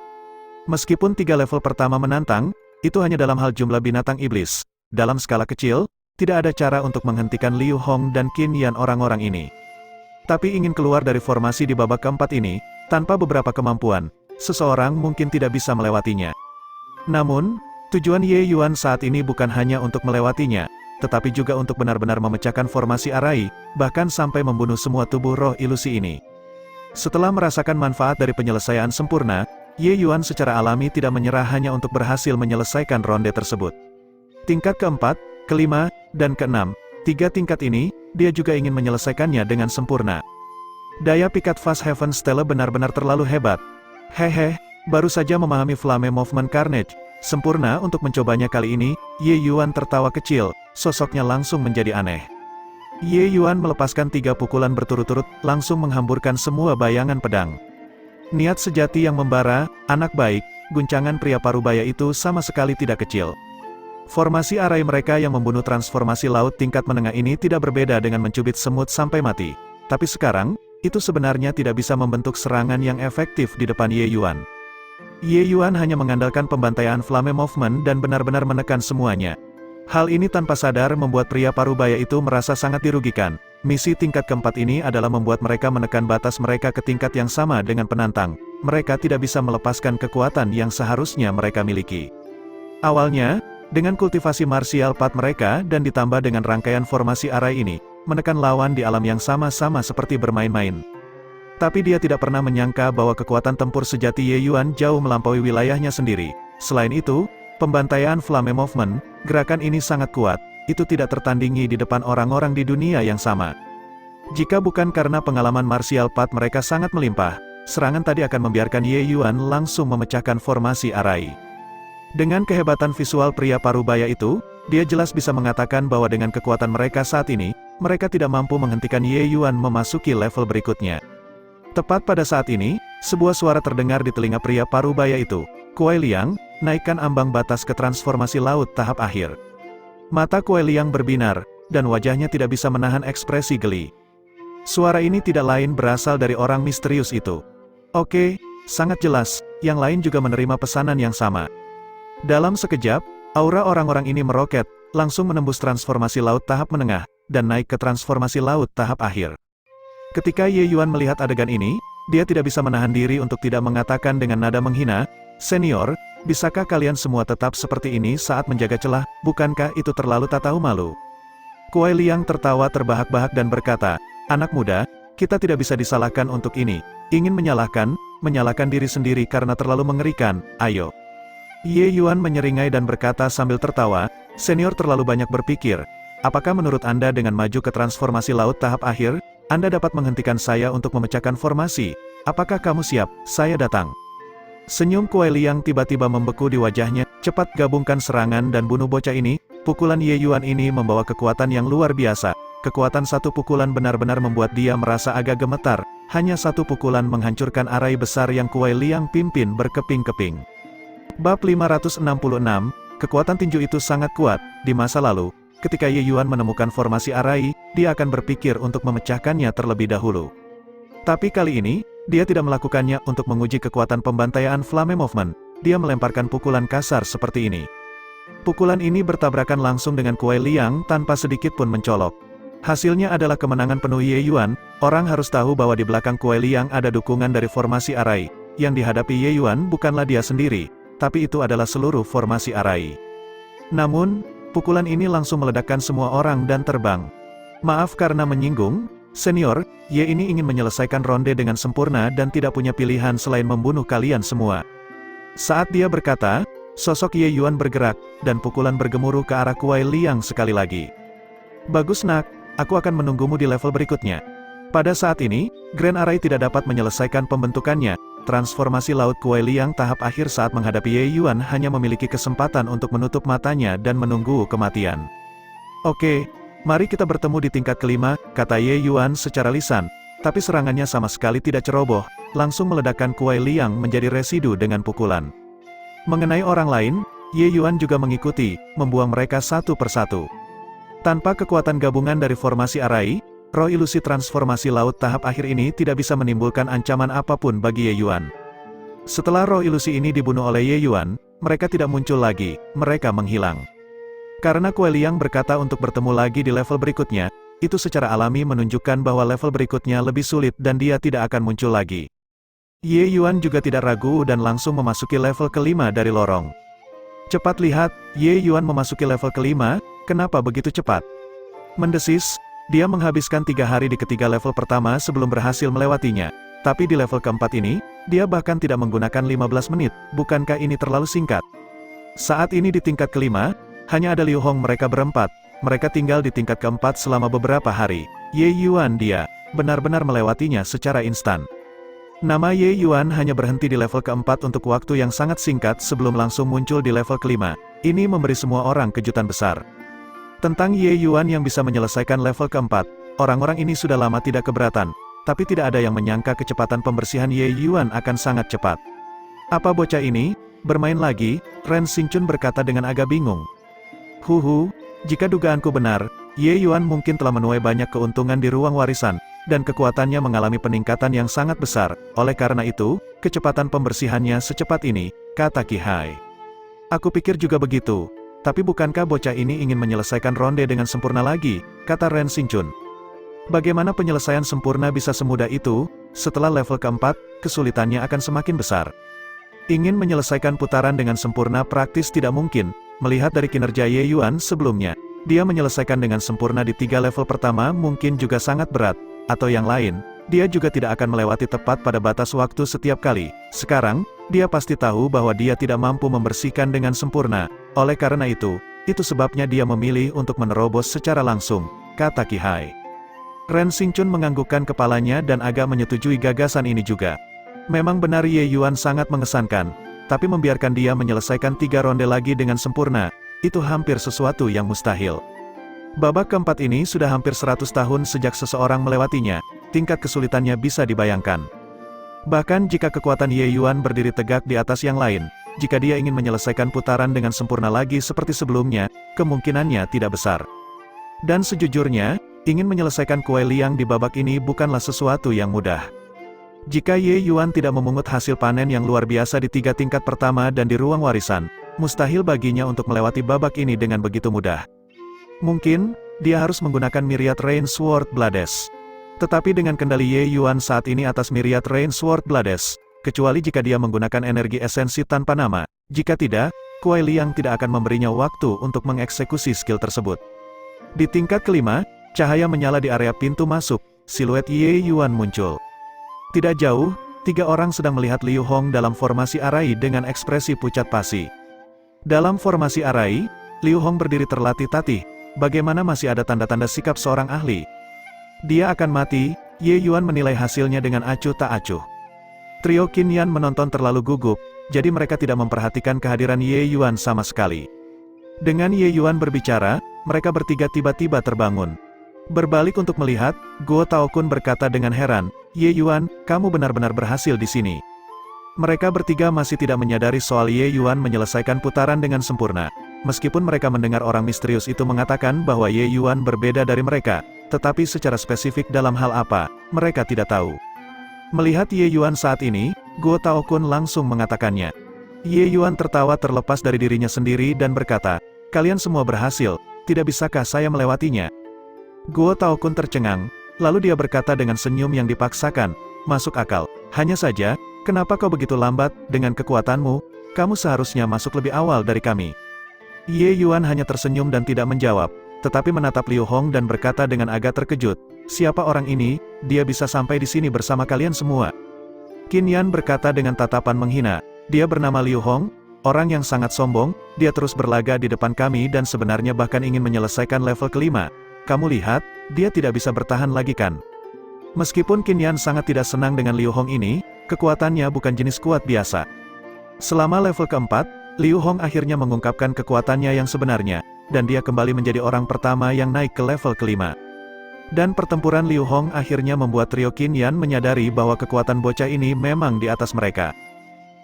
Meskipun 3 level pertama menantang, itu hanya dalam hal jumlah binatang iblis. Dalam skala kecil, tidak ada cara untuk menghentikan Liu Hong dan Qin Yan orang-orang ini. Tapi ingin keluar dari formasi di babak keempat ini, tanpa beberapa kemampuan, seseorang mungkin tidak bisa melewatinya. Namun, tujuan Ye Yuan saat ini bukan hanya untuk melewatinya, tetapi juga untuk benar-benar memecahkan formasi arai, bahkan sampai membunuh semua tubuh roh ilusi ini. Setelah merasakan manfaat dari penyelesaian sempurna, Ye Yuan secara alami tidak menyerah hanya untuk berhasil menyelesaikan ronde tersebut. Tingkat keempat, kelima, dan keenam, 3 tingkat ini, dia juga ingin menyelesaikannya dengan sempurna. Daya pikat Fast Heaven Stella benar-benar terlalu hebat. Hehe, baru saja memahami Flame Movement Carnage, sempurna untuk mencobanya kali ini. Ye Yuan tertawa kecil, sosoknya langsung menjadi aneh. Ye Yuan melepaskan 3 pukulan berturut-turut, langsung menghamburkan semua bayangan pedang. Niat sejati yang membara, anak baik, guncangan pria parubaya itu sama sekali tidak kecil. Formasi arai mereka yang membunuh transformasi laut tingkat menengah ini tidak berbeda dengan mencubit semut sampai mati. Tapi sekarang, itu sebenarnya tidak bisa membentuk serangan yang efektif di depan Ye Yuan. Ye Yuan hanya mengandalkan pembantaian Flame Movement dan benar-benar menekan semuanya. Hal ini tanpa sadar membuat pria parubaya itu merasa sangat dirugikan. Misi tingkat keempat ini adalah membuat mereka menekan batas mereka ke tingkat yang sama dengan penantang. Mereka tidak bisa melepaskan kekuatan yang seharusnya mereka miliki. Awalnya, dengan kultivasi martial path mereka dan ditambah dengan rangkaian formasi arai ini, menekan lawan di alam yang sama-sama seperti bermain-main. Tapi dia tidak pernah menyangka bahwa kekuatan tempur sejati Ye Yuan jauh melampaui wilayahnya sendiri. Selain itu, pembantaian Flame Movement, gerakan ini sangat kuat, itu tidak tertandingi di depan orang-orang di dunia yang sama. Jika bukan karena pengalaman martial path mereka sangat melimpah, serangan tadi akan membiarkan Ye Yuan langsung memecahkan formasi Arai. Dengan kehebatan visual pria parubaya itu, dia jelas bisa mengatakan bahwa dengan kekuatan mereka saat ini, mereka tidak mampu menghentikan Ye Yuan memasuki level berikutnya. Tepat pada saat ini, sebuah suara terdengar di telinga pria parubaya itu. Kuai Liang, naikkan ambang batas ke transformasi laut tahap akhir. Mata Kuai Liang berbinar, dan wajahnya tidak bisa menahan ekspresi geli. Suara ini tidak lain berasal dari orang misterius itu. Oke, sangat jelas, yang lain juga menerima pesanan yang sama. Dalam sekejap, aura orang-orang ini meroket, langsung menembus transformasi laut tahap menengah, dan naik ke transformasi laut tahap akhir. Ketika Ye Yuan melihat adegan ini, dia tidak bisa menahan diri untuk tidak mengatakan dengan nada menghina, "Senior, bisakah kalian semua tetap seperti ini saat menjaga celah, bukankah itu terlalu tak tahu malu?" Kuai Liang tertawa terbahak-bahak dan berkata, "Anak muda, kita tidak bisa disalahkan untuk ini. Ingin menyalahkan diri sendiri karena terlalu mengerikan, ayo." Ye Yuan menyeringai dan berkata sambil tertawa, "Senior terlalu banyak berpikir. Apakah menurut Anda dengan maju ke transformasi laut tahap akhir, Anda dapat menghentikan saya untuk memecahkan formasi? Apakah kamu siap? Saya datang." Senyum Kuai Liang tiba-tiba membeku di wajahnya. "Cepat gabungkan serangan dan bunuh bocah ini." Pukulan Ye Yuan ini membawa kekuatan yang luar biasa. Kekuatan satu pukulan benar-benar membuat dia merasa agak gemetar. Hanya satu pukulan menghancurkan arai besar yang Kuai Liang pimpin berkeping-keping. Bab 566, kekuatan tinju itu sangat kuat. Di masa lalu, ketika Ye Yuan menemukan formasi arai, dia akan berpikir untuk memecahkannya terlebih dahulu. Tapi kali ini, dia tidak melakukannya untuk menguji kekuatan pembantaian Flame Movement. Dia melemparkan pukulan kasar seperti ini. Pukulan ini bertabrakan langsung dengan Kuai Liang tanpa sedikit pun mencolok. Hasilnya adalah kemenangan penuh Ye Yuan. Orang harus tahu bahwa di belakang Kuai Liang ada dukungan dari formasi arai. Yang dihadapi Ye Yuan bukanlah dia sendiri, tapi itu adalah seluruh formasi arai. Namun, pukulan ini langsung meledakkan semua orang dan terbang. "Maaf karena menyinggung, Senior, Ye ini ingin menyelesaikan ronde dengan sempurna dan tidak punya pilihan selain membunuh kalian semua." Saat dia berkata, sosok Ye Yuan bergerak, dan pukulan bergemuruh ke arah Kuai Liang sekali lagi. "Bagus nak, aku akan menunggumu di level berikutnya." Pada saat ini, Grand Arai tidak dapat menyelesaikan pembentukannya. Transformasi laut Kuai Liang tahap akhir saat menghadapi Ye Yuan hanya memiliki kesempatan untuk menutup matanya dan menunggu kematian. "Oke, mari kita bertemu di tingkat kelima," kata Ye Yuan secara lisan. Tapi serangannya sama sekali tidak ceroboh, langsung meledakkan Kuai Liang menjadi residu dengan pukulan. Mengenai orang lain, Ye Yuan juga mengikuti, membuang mereka satu persatu. Tanpa kekuatan gabungan dari formasi arai, roh ilusi transformasi laut tahap akhir ini tidak bisa menimbulkan ancaman apapun bagi Ye Yuan. Setelah roh ilusi ini dibunuh oleh Ye Yuan, mereka tidak muncul lagi, mereka menghilang. Karena Kuai Liang berkata untuk bertemu lagi di level berikutnya, itu secara alami menunjukkan bahwa level berikutnya lebih sulit dan dia tidak akan muncul lagi. Ye Yuan juga tidak ragu dan langsung memasuki level kelima dari lorong. "Cepat lihat, Ye Yuan memasuki level kelima, kenapa begitu cepat?" Mendesis, dia menghabiskan 3 hari di ketiga level pertama sebelum berhasil melewatinya. Tapi di level keempat ini, dia bahkan tidak menggunakan 15 menit, bukankah ini terlalu singkat? Saat ini di tingkat kelima, hanya ada Liu Hong mereka berempat. Mereka tinggal di tingkat keempat selama beberapa hari. Ye Yuan dia, benar-benar melewatinya secara instan. Nama Ye Yuan hanya berhenti di level keempat untuk waktu yang sangat singkat sebelum langsung muncul di level kelima. Ini memberi semua orang kejutan besar. Tentang Ye Yuan yang bisa menyelesaikan level keempat, orang-orang ini sudah lama tidak keberatan, tapi tidak ada yang menyangka kecepatan pembersihan Ye Yuan akan sangat cepat. "Apa bocah ini bermain lagi?" Ren Xingchun berkata dengan agak bingung. "Huhu, jika dugaanku benar, Ye Yuan mungkin telah menuai banyak keuntungan di ruang warisan, dan kekuatannya mengalami peningkatan yang sangat besar. Oleh karena itu, kecepatan pembersihannya secepat ini," kata Qi Hai. "Aku pikir juga begitu. Tapi bukankah bocah ini ingin menyelesaikan ronde dengan sempurna lagi?" kata Ren Xingchun. "Bagaimana penyelesaian sempurna bisa semudah itu? Setelah level keempat, kesulitannya akan semakin besar. Ingin menyelesaikan putaran dengan sempurna praktis tidak mungkin. Melihat dari kinerja Ye Yuan sebelumnya, dia menyelesaikan dengan sempurna di 3 level pertama mungkin juga sangat berat, atau yang lain, dia juga tidak akan melewati tepat pada batas waktu setiap kali. Sekarang, dia pasti tahu bahwa dia tidak mampu membersihkan dengan sempurna. Oleh karena itu sebabnya dia memilih untuk menerobos secara langsung, kata Qi Hai. Ren Xingchun menganggukkan kepalanya dan agak menyetujui gagasan ini juga. Memang benar Ye Yuan sangat mengesankan, tapi membiarkan dia menyelesaikan 3 ronde lagi dengan sempurna, itu hampir sesuatu yang mustahil. Babak keempat ini sudah hampir 100 tahun sejak seseorang melewatinya, tingkat kesulitannya bisa dibayangkan. Bahkan jika kekuatan Ye Yuan berdiri tegak di atas yang lain, jika dia ingin menyelesaikan putaran dengan sempurna lagi seperti sebelumnya, kemungkinannya tidak besar. Dan sejujurnya, ingin menyelesaikan Kuai Liang di babak ini bukanlah sesuatu yang mudah. Jika Ye Yuan tidak memungut hasil panen yang luar biasa di 3 tingkat pertama dan di ruang warisan, mustahil baginya untuk melewati babak ini dengan begitu mudah. Mungkin, dia harus menggunakan Myriad Rain Sword Blades. Tetapi dengan kendali Ye Yuan saat ini atas Myriad Rain Sword Blades, kecuali jika dia menggunakan energi esensi tanpa nama, jika tidak, Kuai Liang tidak akan memberinya waktu untuk mengeksekusi skill tersebut. Di tingkat kelima, cahaya menyala di area pintu masuk, siluet Ye Yuan muncul. Tidak jauh, 3 orang sedang melihat Liu Hong dalam formasi arai dengan ekspresi pucat pasi. Dalam formasi arai, Liu Hong berdiri terlatih-tatih, bagaimana masih ada tanda-tanda sikap seorang ahli. Dia akan mati, Ye Yuan menilai hasilnya dengan acuh tak acuh. Trio Qin Yan menonton terlalu gugup, jadi mereka tidak memperhatikan kehadiran Ye Yuan sama sekali. Dengan Ye Yuan berbicara, mereka bertiga tiba-tiba terbangun. Berbalik untuk melihat, Guo Taokun berkata dengan heran, "Ye Yuan, kamu benar-benar berhasil di sini." Mereka bertiga masih tidak menyadari soal Ye Yuan menyelesaikan putaran dengan sempurna. Meskipun mereka mendengar orang misterius itu mengatakan bahwa Ye Yuan berbeda dari mereka, tetapi secara spesifik dalam hal apa, mereka tidak tahu. Melihat Ye Yuan saat ini, Guo Taokun langsung mengatakannya. Ye Yuan tertawa terlepas dari dirinya sendiri dan berkata, "Kalian semua berhasil, tidak bisakah saya melewatinya?" Guo Taokun tercengang, lalu dia berkata dengan senyum yang dipaksakan, "Masuk akal. Hanya saja, kenapa kau begitu lambat, dengan kekuatanmu, kamu seharusnya masuk lebih awal dari kami." Ye Yuan hanya tersenyum dan tidak menjawab, tetapi menatap Liu Hong dan berkata dengan agak terkejut, "Siapa orang ini, dia bisa sampai di sini bersama kalian semua?" Qin Yan berkata dengan tatapan menghina, "Dia bernama Liu Hong, orang yang sangat sombong, dia terus berlaga di depan kami dan sebenarnya bahkan ingin menyelesaikan level kelima. Kamu lihat, dia tidak bisa bertahan lagi kan?" Meskipun Qin Yan sangat tidak senang dengan Liu Hong ini, kekuatannya bukan jenis kuat biasa. Selama level keempat, Liu Hong akhirnya mengungkapkan kekuatannya yang sebenarnya, dan dia kembali menjadi orang pertama yang naik ke level kelima. Dan pertempuran Liu Hong akhirnya membuat trio Qin Yan menyadari bahwa kekuatan bocah ini memang di atas mereka.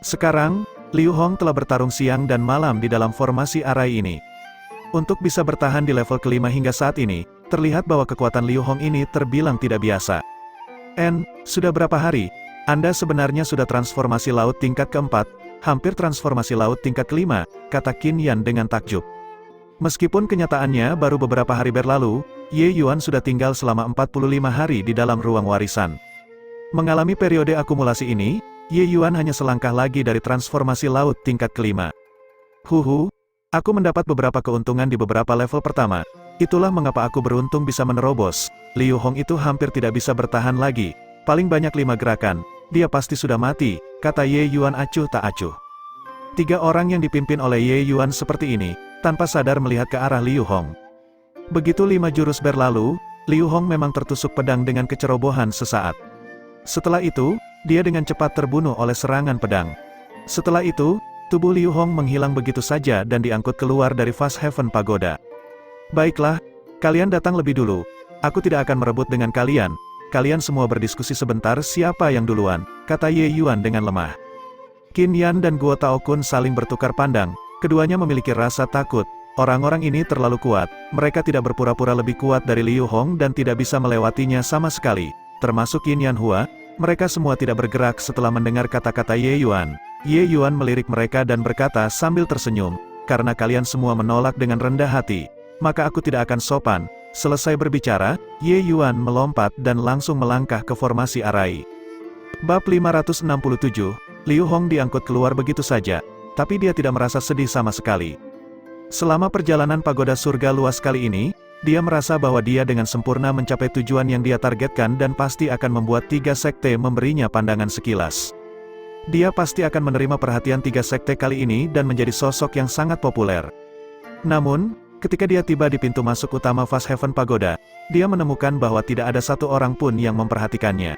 Sekarang, Liu Hong telah bertarung siang dan malam di dalam formasi arai ini. Untuk bisa bertahan di level kelima hingga saat ini, terlihat bahwa kekuatan Liu Hong ini terbilang tidak biasa. Sudah berapa hari? Anda sebenarnya sudah transformasi laut tingkat keempat, hampir transformasi laut tingkat kelima, kata Qin Yan dengan takjub. Meskipun kenyataannya baru beberapa hari berlalu, Ye Yuan sudah tinggal selama 45 hari di dalam ruang warisan. Mengalami periode akumulasi ini, Ye Yuan hanya selangkah lagi dari transformasi laut tingkat kelima. Aku mendapat beberapa keuntungan di beberapa level pertama. Itulah mengapa aku beruntung bisa menerobos. Liu Hong itu hampir tidak bisa bertahan lagi. Paling banyak 5 gerakan. Dia pasti sudah mati, kata Ye Yuan acuh tak acuh. 3 orang yang dipimpin oleh Ye Yuan seperti ini, tanpa sadar melihat ke arah Liu Hong. Begitu 5 jurus berlalu, Liu Hong memang tertusuk pedang dengan kecerobohan sesaat. Setelah itu, dia dengan cepat terbunuh oleh serangan pedang. Setelah itu, tubuh Liu Hong menghilang begitu saja dan diangkut keluar dari Fast Heaven Pagoda. Baiklah, kalian datang lebih dulu. Aku tidak akan merebut dengan kalian. Kalian semua berdiskusi sebentar siapa yang duluan, kata Ye Yuan dengan lemah. Qin Yan dan Guo Taokun saling bertukar pandang. Keduanya memiliki rasa takut. Orang-orang ini terlalu kuat. Mereka tidak berpura-pura lebih kuat dari Liu Hong dan tidak bisa melewatinya sama sekali. Termasuk Qin Yan Hua. Mereka semua tidak bergerak setelah mendengar kata-kata Ye Yuan. Ye Yuan melirik mereka dan berkata sambil tersenyum, "Karena kalian semua menolak dengan rendah hati, maka aku tidak akan sopan." Selesai berbicara, Ye Yuan melompat dan langsung melangkah ke formasi arai. Bab 567, Liu Hong diangkut keluar begitu saja, tapi dia tidak merasa sedih sama sekali. Selama perjalanan pagoda surga luas kali ini, dia merasa bahwa dia dengan sempurna mencapai tujuan yang dia targetkan dan pasti akan membuat 3 sekte memberinya pandangan sekilas. Dia pasti akan menerima perhatian 3 sekte kali ini dan menjadi sosok yang sangat populer. Namun, ketika dia tiba di pintu masuk utama Fast Heaven Pagoda, dia menemukan bahwa tidak ada satu orang pun yang memperhatikannya.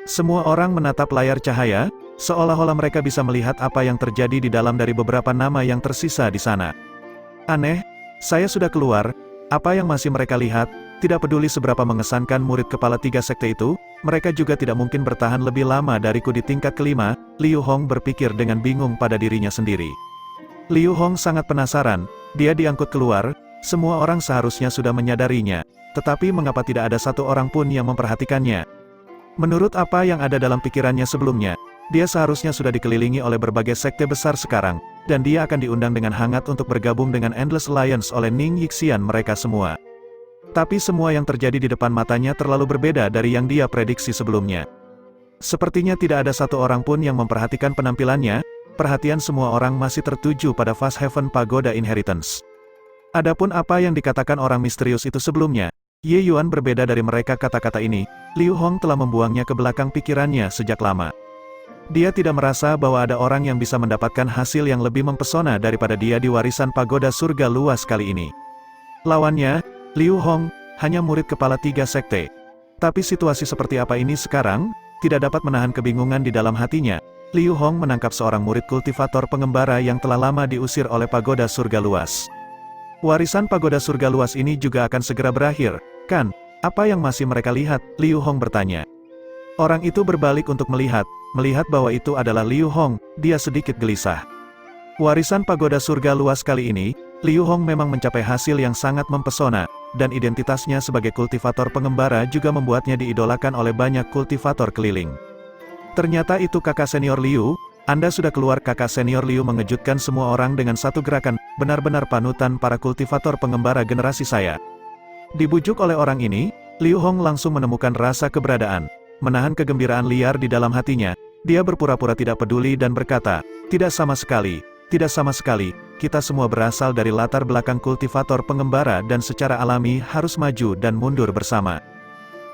Semua orang menatap layar cahaya, seolah-olah mereka bisa melihat apa yang terjadi di dalam dari beberapa nama yang tersisa di sana. Aneh, saya sudah keluar, apa yang masih mereka lihat, tidak peduli seberapa mengesankan murid kepala 3 sekte itu, mereka juga tidak mungkin bertahan lebih lama dariku di tingkat kelima, Liu Hong berpikir dengan bingung pada dirinya sendiri. Liu Hong sangat penasaran, dia diangkut keluar, semua orang seharusnya sudah menyadarinya, tetapi mengapa tidak ada satu orang pun yang memperhatikannya? Menurut apa yang ada dalam pikirannya sebelumnya, dia seharusnya sudah dikelilingi oleh berbagai sekte besar sekarang, dan dia akan diundang dengan hangat untuk bergabung dengan Endless Alliance oleh Ning Yixian mereka semua. Tapi semua yang terjadi di depan matanya terlalu berbeda dari yang dia prediksi sebelumnya. Sepertinya tidak ada satu orang pun yang memperhatikan penampilannya, perhatian semua orang masih tertuju pada Fast Heaven Pagoda Inheritance. Adapun apa yang dikatakan orang misterius itu sebelumnya, Ye Yuan berbeda dari mereka kata-kata ini, Liu Hong telah membuangnya ke belakang pikirannya sejak lama. Dia tidak merasa bahwa ada orang yang bisa mendapatkan hasil yang lebih mempesona daripada dia di warisan pagoda surga luas kali ini. Lawannya, Liu Hong, hanya murid kepala 3 sekte. Tapi situasi seperti apa ini sekarang, tidak dapat menahan kebingungan di dalam hatinya. Liu Hong menangkap seorang murid kultivator pengembara yang telah lama diusir oleh pagoda surga luas. Warisan pagoda surga luas ini juga akan segera berakhir, kan? Apa yang masih mereka lihat? Liu Hong bertanya. Orang itu berbalik untuk melihat bahwa itu adalah Liu Hong, dia sedikit gelisah. Warisan pagoda surga luas kali ini, Liu Hong memang mencapai hasil yang sangat mempesona, dan identitasnya sebagai kultivator pengembara juga membuatnya diidolakan oleh banyak kultivator keliling. Ternyata itu kakak senior Liu, Anda sudah keluar. Kakak senior Liu mengejutkan semua orang dengan satu gerakan, benar-benar panutan para kultivator pengembara generasi saya. Dibujuk oleh orang ini, Liu Hong langsung menemukan rasa keberadaan. Menahan kegembiraan liar di dalam hatinya, dia berpura-pura tidak peduli dan berkata, tidak sama sekali, kita semua berasal dari latar belakang kultivator pengembara dan secara alami harus maju dan mundur bersama.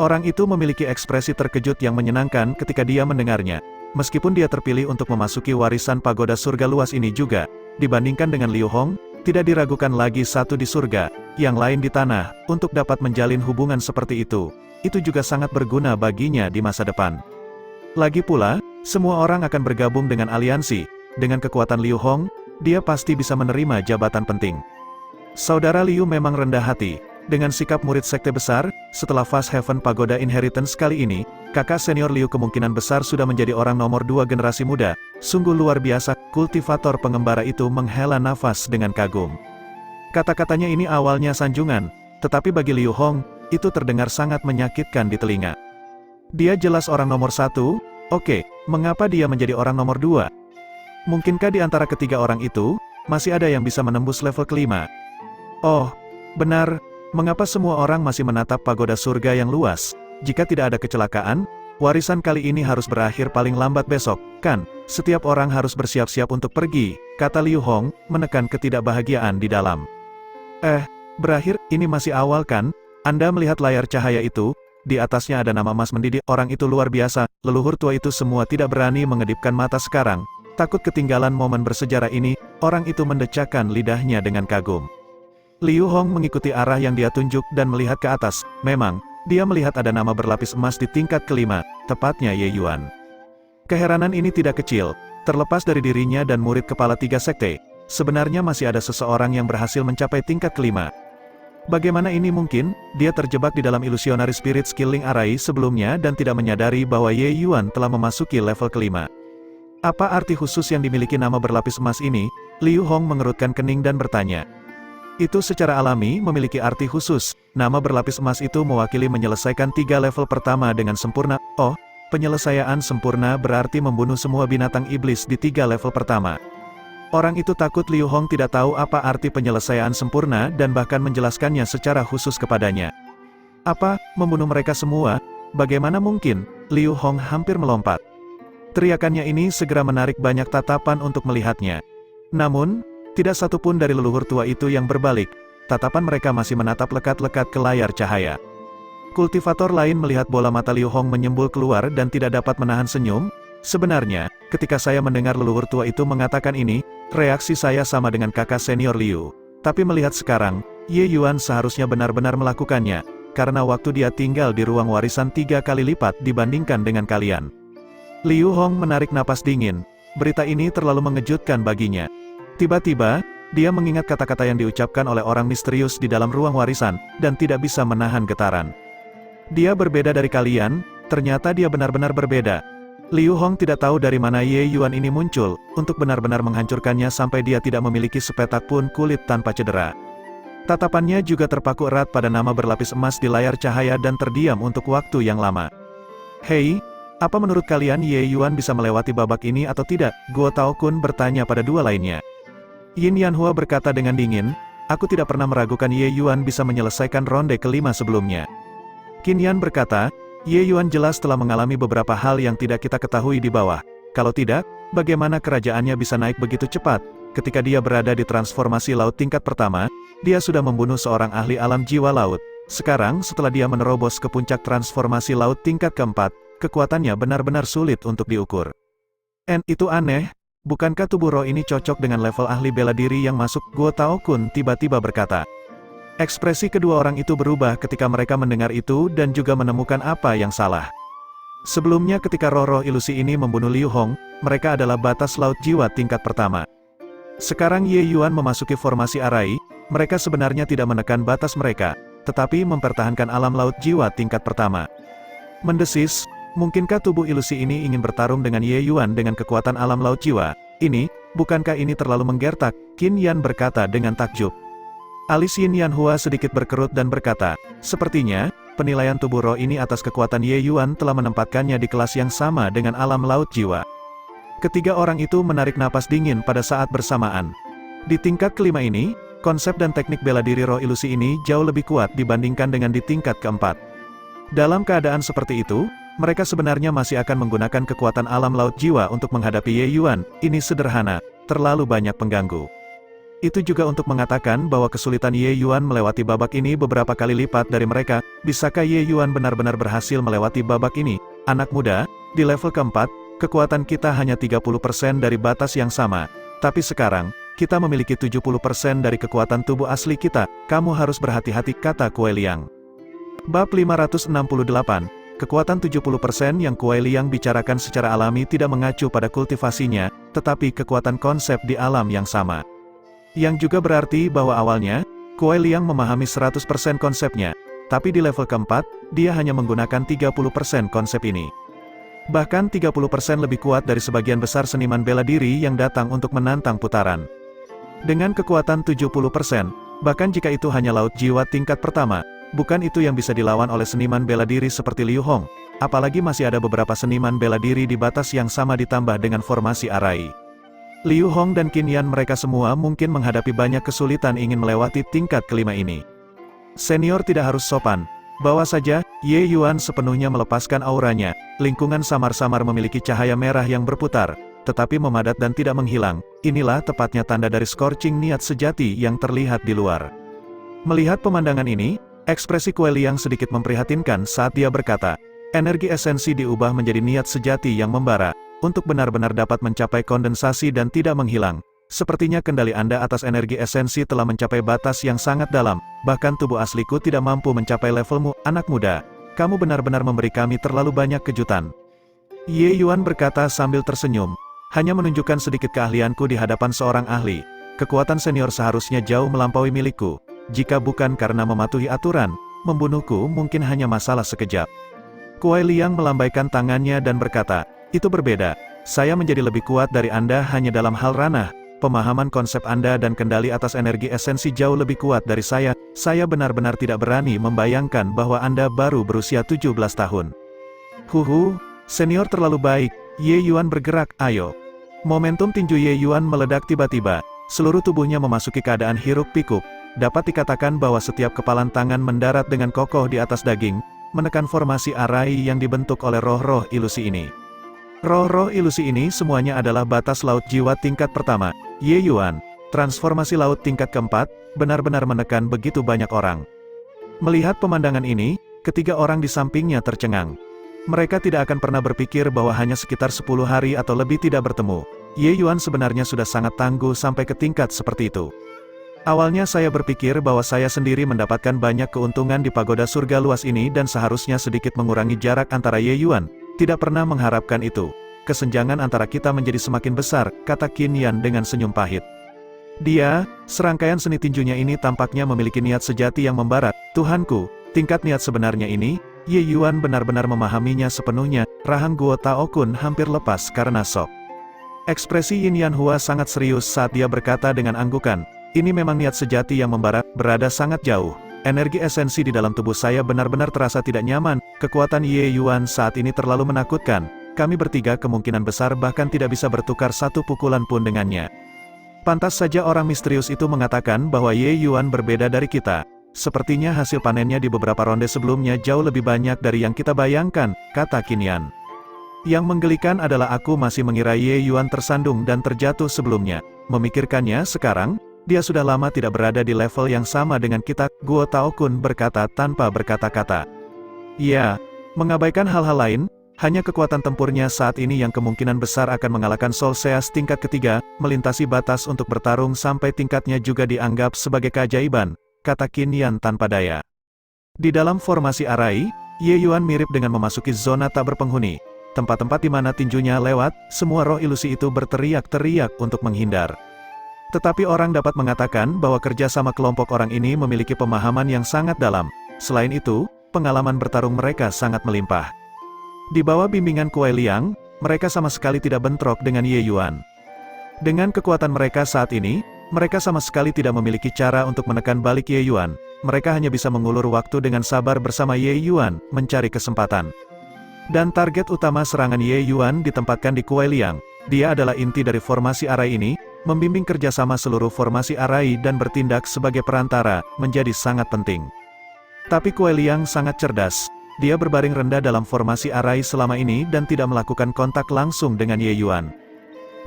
Orang itu memiliki ekspresi terkejut yang menyenangkan ketika dia mendengarnya. Meskipun dia terpilih untuk memasuki warisan pagoda surga luas ini juga, dibandingkan dengan Liu Hong, tidak diragukan lagi satu di surga, yang lain di tanah, untuk dapat menjalin hubungan seperti itu juga sangat berguna baginya di masa depan. Lagi pula, semua orang akan bergabung dengan aliansi, dengan kekuatan Liu Hong, dia pasti bisa menerima jabatan penting. Saudara Liu memang rendah hati, dengan sikap murid sekte besar, setelah Fast Heaven Pagoda Inheritance kali ini, kakak senior Liu kemungkinan besar sudah menjadi orang nomor 2 generasi muda, sungguh luar biasa, kultivator pengembara itu menghela nafas dengan kagum. Kata-katanya ini awalnya sanjungan, tetapi bagi Liu Hong, itu terdengar sangat menyakitkan di telinga. Dia jelas orang nomor 1, oke, mengapa dia menjadi orang nomor 2? Mungkinkah di antara ketiga orang itu, masih ada yang bisa menembus level kelima? Oh, benar, mengapa semua orang masih menatap pagoda surga yang luas? Jika tidak ada kecelakaan, warisan kali ini harus berakhir paling lambat besok, kan? Setiap orang harus bersiap-siap untuk pergi, kata Liu Hong, menekan ketidakbahagiaan di dalam. Berakhir, ini masih awal kan? Anda melihat layar cahaya itu, di atasnya ada nama emas mendidih, orang itu luar biasa, leluhur tua itu semua tidak berani mengedipkan mata sekarang, takut ketinggalan momen bersejarah ini, orang itu mendecakkan lidahnya dengan kagum. Liu Hong mengikuti arah yang dia tunjuk dan melihat ke atas, memang, dia melihat ada nama berlapis emas di tingkat kelima, tepatnya Ye Yuan. Keheranan ini tidak kecil, terlepas dari dirinya dan murid kepala 3 sekte, sebenarnya masih ada seseorang yang berhasil mencapai tingkat kelima. Bagaimana ini mungkin? Dia terjebak di dalam ilusionary spirit skilling array sebelumnya dan tidak menyadari bahwa Ye Yuan telah memasuki level kelima. Apa arti khusus yang dimiliki nama berlapis emas ini? Liu Hong mengerutkan kening dan bertanya. Itu secara alami memiliki arti khusus, nama berlapis emas itu mewakili menyelesaikan 3 level pertama dengan sempurna. Oh, penyelesaian sempurna berarti membunuh semua binatang iblis di 3 level pertama. Orang itu takut Liu Hong tidak tahu apa arti penyelesaian sempurna dan bahkan menjelaskannya secara khusus kepadanya. Apa, membunuh mereka semua? Bagaimana mungkin? Liu Hong hampir melompat. Teriakannya ini segera menarik banyak tatapan untuk melihatnya. Namun, Tidak satu pun dari leluhur tua itu yang berbalik, tatapan mereka masih menatap lekat-lekat ke layar cahaya. Kultivator lain melihat bola mata Liu Hong menyembul keluar dan tidak dapat menahan senyum. Sebenarnya, ketika saya mendengar leluhur tua itu mengatakan ini, reaksi saya sama dengan kakak senior Liu. Tapi melihat sekarang, Ye Yuan seharusnya benar-benar melakukannya, karena waktu dia tinggal di ruang warisan 3 kali lipat dibandingkan dengan kalian. Liu Hong menarik napas dingin, berita ini terlalu mengejutkan baginya. Tiba-tiba, dia mengingat kata-kata yang diucapkan oleh orang misterius di dalam ruang warisan, dan tidak bisa menahan getaran. Dia berbeda dari kalian, ternyata dia benar-benar berbeda. Liu Hong tidak tahu dari mana Ye Yuan ini muncul, untuk benar-benar menghancurkannya sampai dia tidak memiliki sepetak pun kulit tanpa cedera. Tatapannya juga terpaku erat pada nama berlapis emas di layar cahaya dan terdiam untuk waktu yang lama. Hei, apa menurut kalian Ye Yuan bisa melewati babak ini atau tidak? Guo Tao Kun bertanya pada dua lainnya. Yin Yanhua berkata dengan dingin, aku tidak pernah meragukan Ye Yuan bisa menyelesaikan ronde kelima sebelumnya. Qin Yan berkata, Ye Yuan jelas telah mengalami beberapa hal yang tidak kita ketahui di bawah. Kalau tidak, bagaimana kerajaannya bisa naik begitu cepat? Ketika dia berada di transformasi laut tingkat pertama, dia sudah membunuh seorang ahli alam jiwa laut. Sekarang, setelah dia menerobos ke puncak transformasi laut tingkat keempat, kekuatannya benar-benar sulit untuk diukur. Itu aneh, bukankah tubuh roh ini cocok dengan level ahli bela diri yang masuk? Guo Tao Kun tiba-tiba berkata. Ekspresi kedua orang itu berubah ketika mereka mendengar itu dan juga menemukan apa yang salah. Sebelumnya ketika roh-roh ilusi ini membunuh Liu Hong, mereka adalah batas laut jiwa tingkat pertama. Sekarang Ye Yuan memasuki formasi Arai, mereka sebenarnya tidak menekan batas mereka, tetapi mempertahankan alam laut jiwa tingkat pertama. Mendesis, mungkinkah tubuh ilusi ini ingin bertarung dengan Ye Yuan dengan kekuatan alam laut jiwa? Ini, bukankah ini terlalu menggertak? Qin Yan berkata dengan takjub. Alis Yin Yanhua sedikit berkerut dan berkata, sepertinya, penilaian tubuh roh ini atas kekuatan Ye Yuan telah menempatkannya di kelas yang sama dengan alam laut jiwa. Ketiga orang itu menarik napas dingin pada saat bersamaan. Di tingkat kelima ini, konsep dan teknik bela diri roh ilusi ini jauh lebih kuat dibandingkan dengan di tingkat keempat. Dalam keadaan seperti itu, mereka sebenarnya masih akan menggunakan kekuatan alam laut jiwa untuk menghadapi Ye Yuan. Ini sederhana, terlalu banyak pengganggu. Itu juga untuk mengatakan bahwa kesulitan Ye Yuan melewati babak ini beberapa kali lipat dari mereka. Bisakah Ye Yuan benar-benar berhasil melewati babak ini? Anak muda, di level keempat, kekuatan kita hanya 30% dari batas yang sama. Tapi sekarang, kita memiliki 70% dari kekuatan tubuh asli kita. Kamu harus berhati-hati, kata Kuai Liang. Bab 568, kekuatan 70% yang Kuai Liang bicarakan secara alami tidak mengacu pada kultivasinya, tetapi kekuatan konsep di alam yang sama. Yang juga berarti bahwa awalnya, Kuai Liang memahami 100% konsepnya, tapi di level keempat, dia hanya menggunakan 30% konsep ini. Bahkan 30% lebih kuat dari sebagian besar seniman bela diri yang datang untuk menantang putaran. Dengan kekuatan 70%, bahkan jika itu hanya laut jiwa tingkat pertama, bukan itu yang bisa dilawan oleh seniman bela diri seperti Liu Hong, apalagi masih ada beberapa seniman bela diri di batas yang sama ditambah dengan formasi Arai. Liu Hong dan Qin Yan mereka semua mungkin menghadapi banyak kesulitan ingin melewati tingkat kelima ini. Senior tidak harus sopan. Bawa saja, Ye Yuan sepenuhnya melepaskan auranya, lingkungan samar-samar memiliki cahaya merah yang berputar, tetapi memadat dan tidak menghilang. Inilah tepatnya tanda dari scorching niat sejati yang terlihat di luar. Melihat pemandangan ini, ekspresi Kuai Liang sedikit memprihatinkan saat dia berkata, energi esensi diubah menjadi niat sejati yang membara, untuk benar-benar dapat mencapai kondensasi dan tidak menghilang. Sepertinya kendali Anda atas energi esensi telah mencapai batas yang sangat dalam, bahkan tubuh asliku tidak mampu mencapai levelmu, anak muda. Kamu benar-benar memberi kami terlalu banyak kejutan. Ye Yuan berkata sambil tersenyum, hanya menunjukkan sedikit keahlianku di hadapan seorang ahli. Kekuatan senior seharusnya jauh melampaui milikku. Jika bukan karena mematuhi aturan, membunuhku mungkin hanya masalah sekejap. Kuai Liang melambaikan tangannya dan berkata, itu berbeda. Saya menjadi lebih kuat dari Anda hanya dalam hal ranah. Pemahaman konsep Anda dan kendali atas energi esensi jauh lebih kuat dari saya. Saya benar-benar tidak berani membayangkan bahwa Anda baru berusia 17 tahun. Senior terlalu baik. Ye Yuan bergerak, ayo. Momentum tinju Ye Yuan meledak tiba-tiba. Seluruh tubuhnya memasuki keadaan hiruk-pikuk. Dapat dikatakan bahwa setiap kepalan tangan mendarat dengan kokoh di atas daging, menekan formasi Arai yang dibentuk oleh roh-roh ilusi ini. Roh-roh ilusi ini semuanya adalah batas laut jiwa tingkat pertama. Ye Yuan, Transformasi laut tingkat keempat, benar-benar menekan begitu banyak orang. Melihat pemandangan ini, ketiga orang di sampingnya tercengang. Mereka tidak akan pernah berpikir bahwa hanya sekitar 10 hari atau lebih tidak bertemu, Ye Yuan sebenarnya sudah sangat tangguh sampai ke tingkat seperti itu. Awalnya saya berpikir bahwa saya sendiri mendapatkan banyak keuntungan di pagoda surga luas ini dan seharusnya sedikit mengurangi jarak antara Ye Yuan, tidak pernah mengharapkan itu. Kesenjangan antara kita menjadi semakin besar, kata Qin Yan dengan senyum pahit. Dia, serangkaian seni tinjunya ini tampaknya memiliki niat sejati yang membara. Tuhanku, tingkat niat sebenarnya ini, Ye Yuan benar-benar memahaminya sepenuhnya. Rahang Guo Tao Kun hampir lepas karena shock. Ekspresi Yin Yanhua sangat serius saat dia berkata dengan anggukan, ini memang niat sejati yang membara, berada sangat jauh. Energi esensi di dalam tubuh saya benar-benar terasa tidak nyaman. Kekuatan Ye Yuan saat ini terlalu menakutkan. Kami bertiga kemungkinan besar bahkan tidak bisa bertukar satu pukulan pun dengannya. Pantas saja orang misterius itu mengatakan bahwa Ye Yuan berbeda dari kita. Sepertinya hasil panennya di beberapa ronde sebelumnya jauh lebih banyak dari yang kita bayangkan, kata Qin Yan. Yang menggelikan adalah aku masih mengira Ye Yuan tersandung dan terjatuh sebelumnya. Memikirkannya sekarang, dia sudah lama tidak berada di level yang sama dengan kita, Guo Tao Kun berkata tanpa berkata-kata. Ya, mengabaikan hal-hal lain, hanya kekuatan tempurnya saat ini yang kemungkinan besar akan mengalahkan Solseas tingkat ketiga, melintasi batas untuk bertarung sampai tingkatnya juga dianggap sebagai keajaiban, kata Qin Yan tanpa daya. Di dalam formasi Arai, Ye Yuan mirip dengan memasuki zona tak berpenghuni. Tempat-tempat di mana tinjunya lewat, semua roh ilusi itu berteriak-teriak untuk menghindar. Tetapi orang dapat mengatakan bahwa kerja sama kelompok orang ini memiliki pemahaman yang sangat dalam. Selain itu, pengalaman bertarung mereka sangat melimpah. Di bawah bimbingan Kuai Liang, mereka sama sekali tidak bentrok dengan Ye Yuan. Dengan kekuatan mereka saat ini, mereka sama sekali tidak memiliki cara untuk menekan balik Ye Yuan. Mereka hanya bisa mengulur waktu dengan sabar bersama Ye Yuan, mencari kesempatan. Dan target utama serangan Ye Yuan ditempatkan di Kuai Liang. Dia adalah inti dari formasi Arai ini, membimbing kerjasama seluruh formasi Arai dan bertindak sebagai perantara, menjadi sangat penting. Tapi Kuai Liang sangat cerdas. Dia berbaring rendah dalam formasi Arai selama ini dan tidak melakukan kontak langsung dengan Ye Yuan.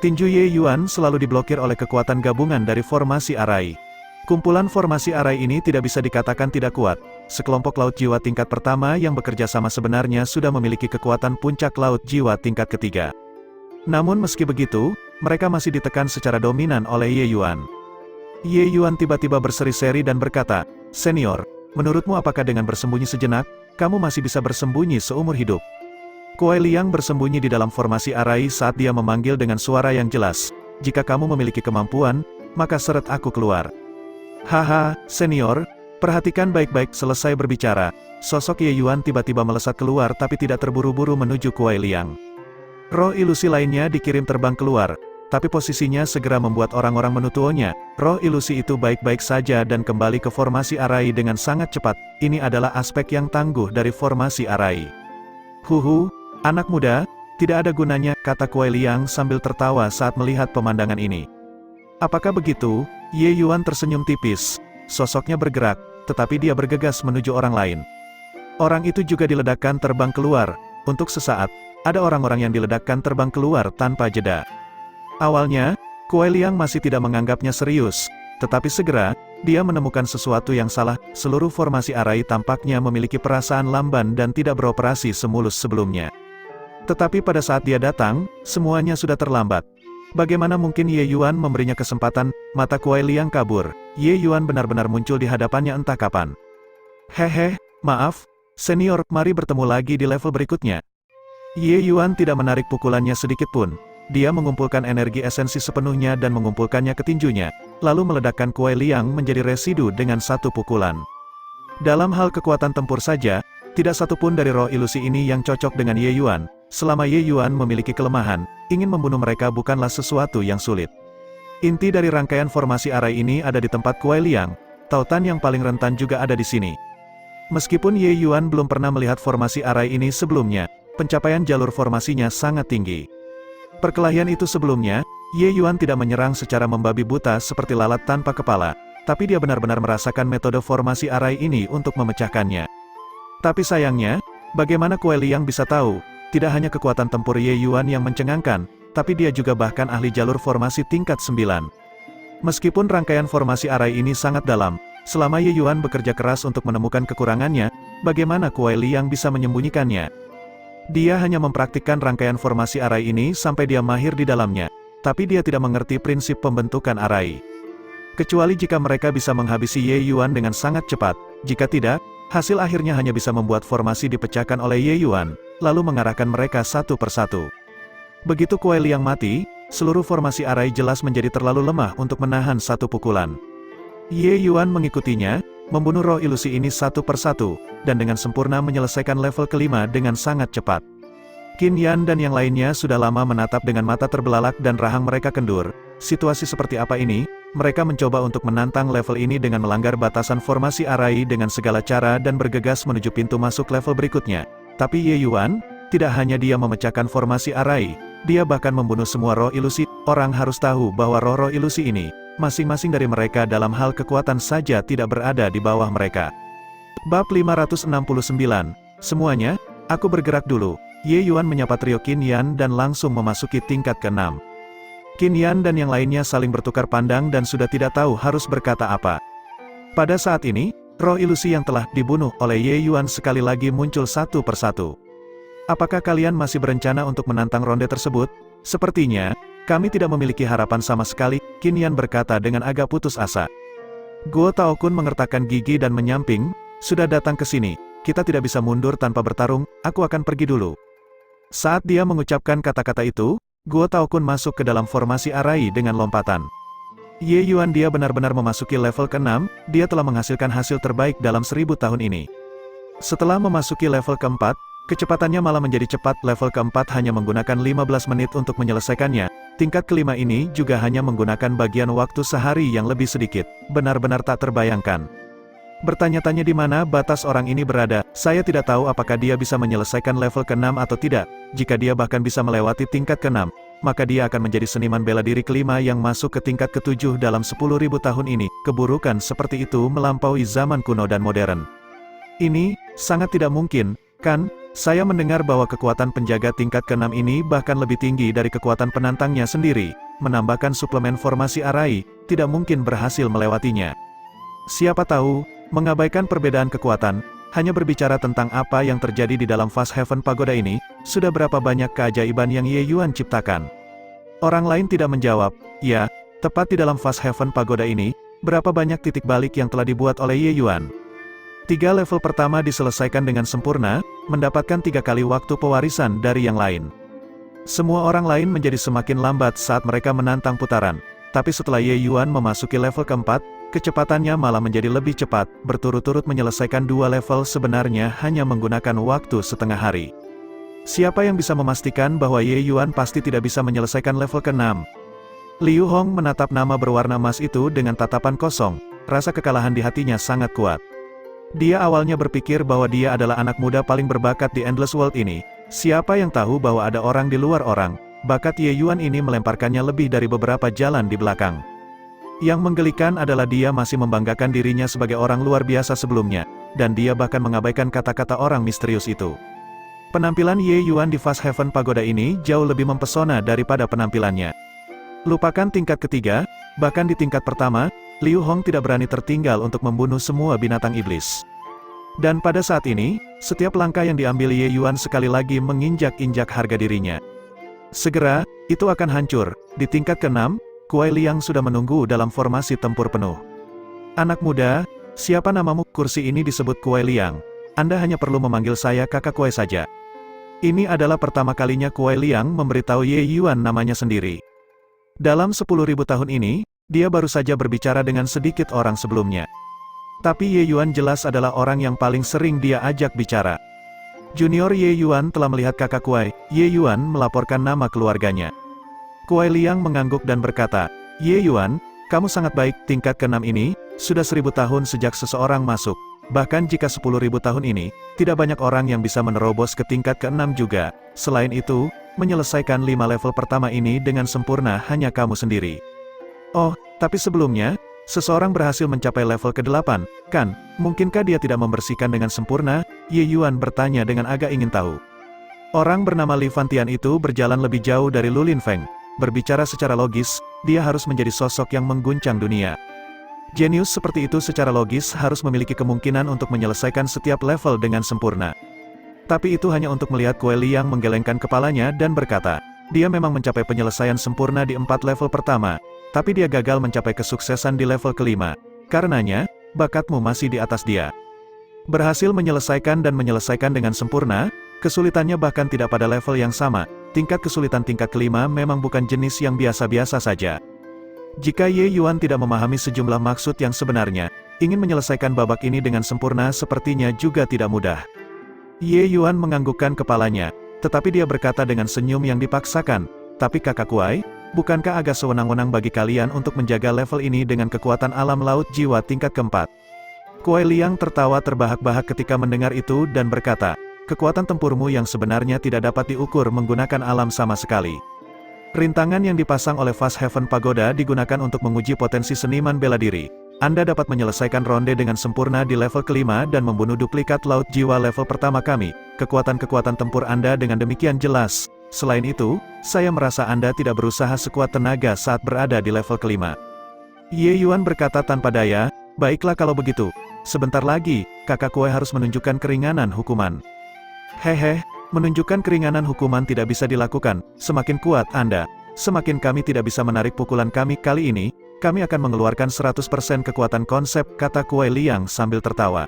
Tinju Ye Yuan selalu diblokir oleh kekuatan gabungan dari formasi Arai. Kumpulan formasi Arai ini tidak bisa dikatakan tidak kuat. Sekelompok laut jiwa tingkat pertama yang bekerja sama sebenarnya sudah memiliki kekuatan puncak laut jiwa tingkat ketiga. Namun meski begitu, mereka masih ditekan secara dominan oleh Ye Yuan. Ye Yuan tiba-tiba berseri-seri dan berkata, "Senior, menurutmu apakah dengan bersembunyi sejenak, kamu masih bisa bersembunyi seumur hidup?" Kuai Liang bersembunyi di dalam formasi Arai saat dia memanggil dengan suara yang jelas, "Jika kamu memiliki kemampuan, maka seret aku keluar." "Haha, senior, perhatikan baik-baik." Selesai berbicara, sosok Ye Yuan tiba-tiba melesat keluar tapi tidak terburu-buru menuju Kuai Liang. Roh ilusi lainnya dikirim terbang keluar, tapi posisinya segera membuat orang-orang menutuonya. Roh ilusi itu baik-baik saja dan kembali ke formasi Arai dengan sangat cepat. Ini adalah aspek yang tangguh dari formasi Arai. "Huhu, anak muda, tidak ada gunanya," kata Kuai Liang sambil tertawa saat melihat pemandangan ini. "Apakah begitu?" Ye Yuan tersenyum tipis. Sosoknya bergerak, tetapi dia bergegas menuju orang lain. Orang itu juga diledakkan terbang keluar. Untuk sesaat, ada orang-orang yang diledakkan terbang keluar tanpa jeda. Awalnya, Kuai Liang masih tidak menganggapnya serius, tetapi segera, dia menemukan sesuatu yang salah. Seluruh formasi Arai tampaknya memiliki perasaan lamban dan tidak beroperasi semulus sebelumnya. Tetapi pada saat dia datang, semuanya sudah terlambat. Bagaimana mungkin Ye Yuan memberinya kesempatan? Mata Kuai Liang kabur. Ye Yuan benar-benar muncul di hadapannya entah kapan. "Hehe, maaf, senior, mari bertemu lagi di level berikutnya." Ye Yuan tidak menarik pukulannya sedikit pun. Dia mengumpulkan energi esensi sepenuhnya dan mengumpulkannya ke tinjunya, lalu meledakkan Kuai Liang menjadi residu dengan satu pukulan. Dalam hal kekuatan tempur saja, tidak satupun dari roh ilusi ini yang cocok dengan Ye Yuan. Selama Ye Yuan memiliki kelemahan, ingin membunuh mereka bukanlah sesuatu yang sulit. Inti dari rangkaian formasi Arai ini ada di tempat Kuai Liang. Tautan yang paling rentan juga ada di sini. Meskipun Ye Yuan belum pernah melihat formasi Arai ini sebelumnya, pencapaian jalur formasinya sangat tinggi. Perkelahian itu sebelumnya, Ye Yuan tidak menyerang secara membabi buta seperti lalat tanpa kepala, tapi dia benar-benar merasakan metode formasi Arai ini untuk memecahkannya. Tapi sayangnya, bagaimana Kuai Liang bisa tahu? Tidak hanya kekuatan tempur Ye Yuan yang mencengangkan, tapi dia juga bahkan ahli jalur formasi tingkat 9. Meskipun rangkaian formasi arai ini sangat dalam, selama Ye Yuan bekerja keras untuk menemukan kekurangannya, bagaimana Kuai Liang bisa menyembunyikannya? Dia hanya mempraktikkan rangkaian formasi arai ini sampai dia mahir di dalamnya, tapi dia tidak mengerti prinsip pembentukan arai. Kecuali jika mereka bisa menghabisi Ye Yuan dengan sangat cepat, jika tidak, hasil akhirnya hanya bisa membuat formasi dipecahkan oleh Ye Yuan, lalu mengarahkan mereka satu persatu. Begitu Kuai Liang mati, seluruh formasi arai jelas menjadi terlalu lemah untuk menahan satu pukulan. Ye Yuan mengikutinya, membunuh roh ilusi ini satu persatu, dan dengan sempurna menyelesaikan level kelima dengan sangat cepat. Qin Yan dan yang lainnya sudah lama menatap dengan mata terbelalak dan rahang mereka kendur. Situasi seperti apa ini? Mereka mencoba untuk menantang level ini dengan melanggar batasan formasi arai dengan segala cara dan bergegas menuju pintu masuk level berikutnya. Tapi Ye Yuan, tidak hanya dia memecahkan formasi arai, dia bahkan membunuh semua roh ilusi. Orang harus tahu bahwa roh-roh ilusi ini, masing-masing dari mereka dalam hal kekuatan saja tidak berada di bawah mereka. Bab 569. Semuanya, aku bergerak dulu. Ye Yuan menyapa trio Qin Yan dan langsung memasuki tingkat ke-6. Qin Yan dan yang lainnya saling bertukar pandang dan sudah tidak tahu harus berkata apa. Pada saat ini, roh ilusi yang telah dibunuh oleh Ye Yuan sekali lagi muncul satu persatu. Apakah kalian masih berencana untuk menantang ronde tersebut? Sepertinya, kami tidak memiliki harapan sama sekali, Qin Yan berkata dengan agak putus asa. Guo Taokun mengertakkan gigi dan menyamping, sudah datang ke sini, kita tidak bisa mundur tanpa bertarung, aku akan pergi dulu. Saat dia mengucapkan kata-kata itu, Guo Taokun masuk ke dalam formasi arai dengan lompatan. Ye Yuan dia benar-benar memasuki level ke-6, dia telah menghasilkan hasil terbaik dalam 1000 tahun ini. Setelah memasuki level ke-4, kecepatannya malah menjadi cepat. Level ke-4 hanya menggunakan 15 menit untuk menyelesaikannya. Tingkat kelima ini juga hanya menggunakan bagian waktu sehari yang lebih sedikit. Benar-benar tak terbayangkan. Bertanya-tanya di mana batas orang ini berada, saya tidak tahu apakah dia bisa menyelesaikan level ke-6 atau tidak. Jika dia bahkan bisa melewati tingkat ke-6, maka dia akan menjadi seniman bela diri kelima yang masuk ke tingkat ke-7 dalam 10.000 tahun ini. Keburukan seperti itu melampaui zaman kuno dan modern. Ini sangat tidak mungkin, kan? Saya mendengar bahwa kekuatan penjaga tingkat ke-6 ini bahkan lebih tinggi dari kekuatan penantangnya sendiri. Menambahkan suplemen formasi arai, tidak mungkin berhasil melewatinya. Siapa tahu, mengabaikan perbedaan kekuatan, hanya berbicara tentang apa yang terjadi di dalam Fast Heaven Pagoda ini, sudah berapa banyak keajaiban yang Ye Yuan ciptakan. Orang lain tidak menjawab. Ya, tepat di dalam Fast Heaven Pagoda ini, berapa banyak titik balik yang telah dibuat oleh Ye Yuan. 3 level pertama diselesaikan dengan sempurna, mendapatkan 3 kali waktu pewarisan dari yang lain. Semua orang lain menjadi semakin lambat saat mereka menantang putaran. Tapi setelah Ye Yuan memasuki level ke-4, kecepatannya malah menjadi lebih cepat, berturut-turut menyelesaikan 2 level sebenarnya hanya menggunakan waktu setengah hari. Siapa yang bisa memastikan bahwa Ye Yuan pasti tidak bisa menyelesaikan level ke-6? Liu Hong menatap nama berwarna emas itu dengan tatapan kosong, rasa kekalahan di hatinya sangat kuat. Dia awalnya berpikir bahwa dia adalah anak muda paling berbakat di Endless World ini. Siapa yang tahu bahwa ada orang di luar orang, bakat Ye Yuan ini melemparkannya lebih dari beberapa jalan di belakang. Yang menggelikan adalah dia masih membanggakan dirinya sebagai orang luar biasa sebelumnya, dan dia bahkan mengabaikan kata-kata orang misterius itu. Penampilan Ye Yuan di Fast Heaven Pagoda ini jauh lebih mempesona daripada penampilannya. Lupakan tingkat ketiga, bahkan di tingkat pertama, Liu Hong tidak berani tertinggal untuk membunuh semua binatang iblis. Dan pada saat ini, setiap langkah yang diambil Ye Yuan sekali lagi menginjak-injak harga dirinya. Segera, itu akan hancur. Di tingkat ke-6, Kuai Liang sudah menunggu dalam formasi tempur penuh. Anak muda, siapa namamu? Kursi ini disebut Kuai Liang. Anda hanya perlu memanggil saya kakak Kuai saja. Ini adalah pertama kalinya Kuai Liang memberitahu Ye Yuan namanya sendiri. Dalam 10.000 tahun ini, dia baru saja berbicara dengan sedikit orang sebelumnya. Tapi Ye Yuan jelas adalah orang yang paling sering dia ajak bicara. Junior Ye Yuan telah melihat kakak Kuai. Ye Yuan melaporkan nama keluarganya. Kuai Liang mengangguk dan berkata, Ye Yuan, kamu sangat baik. Tingkat ke-6 ini, sudah 1000 tahun sejak seseorang masuk. Bahkan jika 10.000 tahun ini, tidak banyak orang yang bisa menerobos ke tingkat ke-6 juga. Selain itu, menyelesaikan 5 level pertama ini dengan sempurna hanya kamu sendiri. Oh, tapi sebelumnya, seseorang berhasil mencapai level ke-8, kan? Mungkinkah dia tidak membersihkan dengan sempurna? Ye Yuan bertanya dengan agak ingin tahu. Orang bernama Li Fantian itu berjalan lebih jauh dari Lu Linfeng. berbicara secara logis, dia harus menjadi sosok yang mengguncang dunia. Jenius seperti itu secara logis harus memiliki kemungkinan untuk menyelesaikan setiap level dengan sempurna. Tapi itu hanya untuk melihat Kuai Liang menggelengkan kepalanya dan berkata, dia memang mencapai penyelesaian sempurna di 4 level pertama, tapi dia gagal mencapai kesuksesan di level kelima. Karenanya, bakatmu masih di atas dia. Berhasil menyelesaikan dengan sempurna, kesulitannya bahkan tidak pada level yang sama. Tingkat kesulitan tingkat kelima memang bukan jenis yang biasa-biasa saja. Jika Ye Yuan tidak memahami sejumlah maksud yang sebenarnya, ingin menyelesaikan babak ini dengan sempurna sepertinya juga tidak mudah. Ye Yuan menganggukkan kepalanya, tetapi dia berkata dengan senyum yang dipaksakan, tapi kakak Kuai, bukankah agak sewenang-wenang bagi kalian untuk menjaga level ini dengan kekuatan alam laut jiwa tingkat keempat? Kuai Liang tertawa terbahak-bahak ketika mendengar itu dan berkata, kekuatan tempurmu yang sebenarnya tidak dapat diukur menggunakan alam sama sekali. Rintangan yang dipasang oleh Fast Heaven Pagoda digunakan untuk menguji potensi seniman bela diri. Anda dapat menyelesaikan ronde dengan sempurna di level kelima dan membunuh duplikat laut jiwa level pertama kami. Kekuatan-kekuatan tempur Anda dengan demikian jelas. Selain itu, saya merasa Anda tidak berusaha sekuat tenaga saat berada di level kelima. Ye Yuan berkata tanpa daya, baiklah kalau begitu. Sebentar lagi, kakak Kuai harus menunjukkan keringanan hukuman. Hehe, menunjukkan keringanan hukuman tidak bisa dilakukan. Semakin kuat Anda, semakin kami tidak bisa menarik pukulan kami kali ini. Kami akan mengeluarkan 100% kekuatan konsep, kata Kuai Liang sambil tertawa.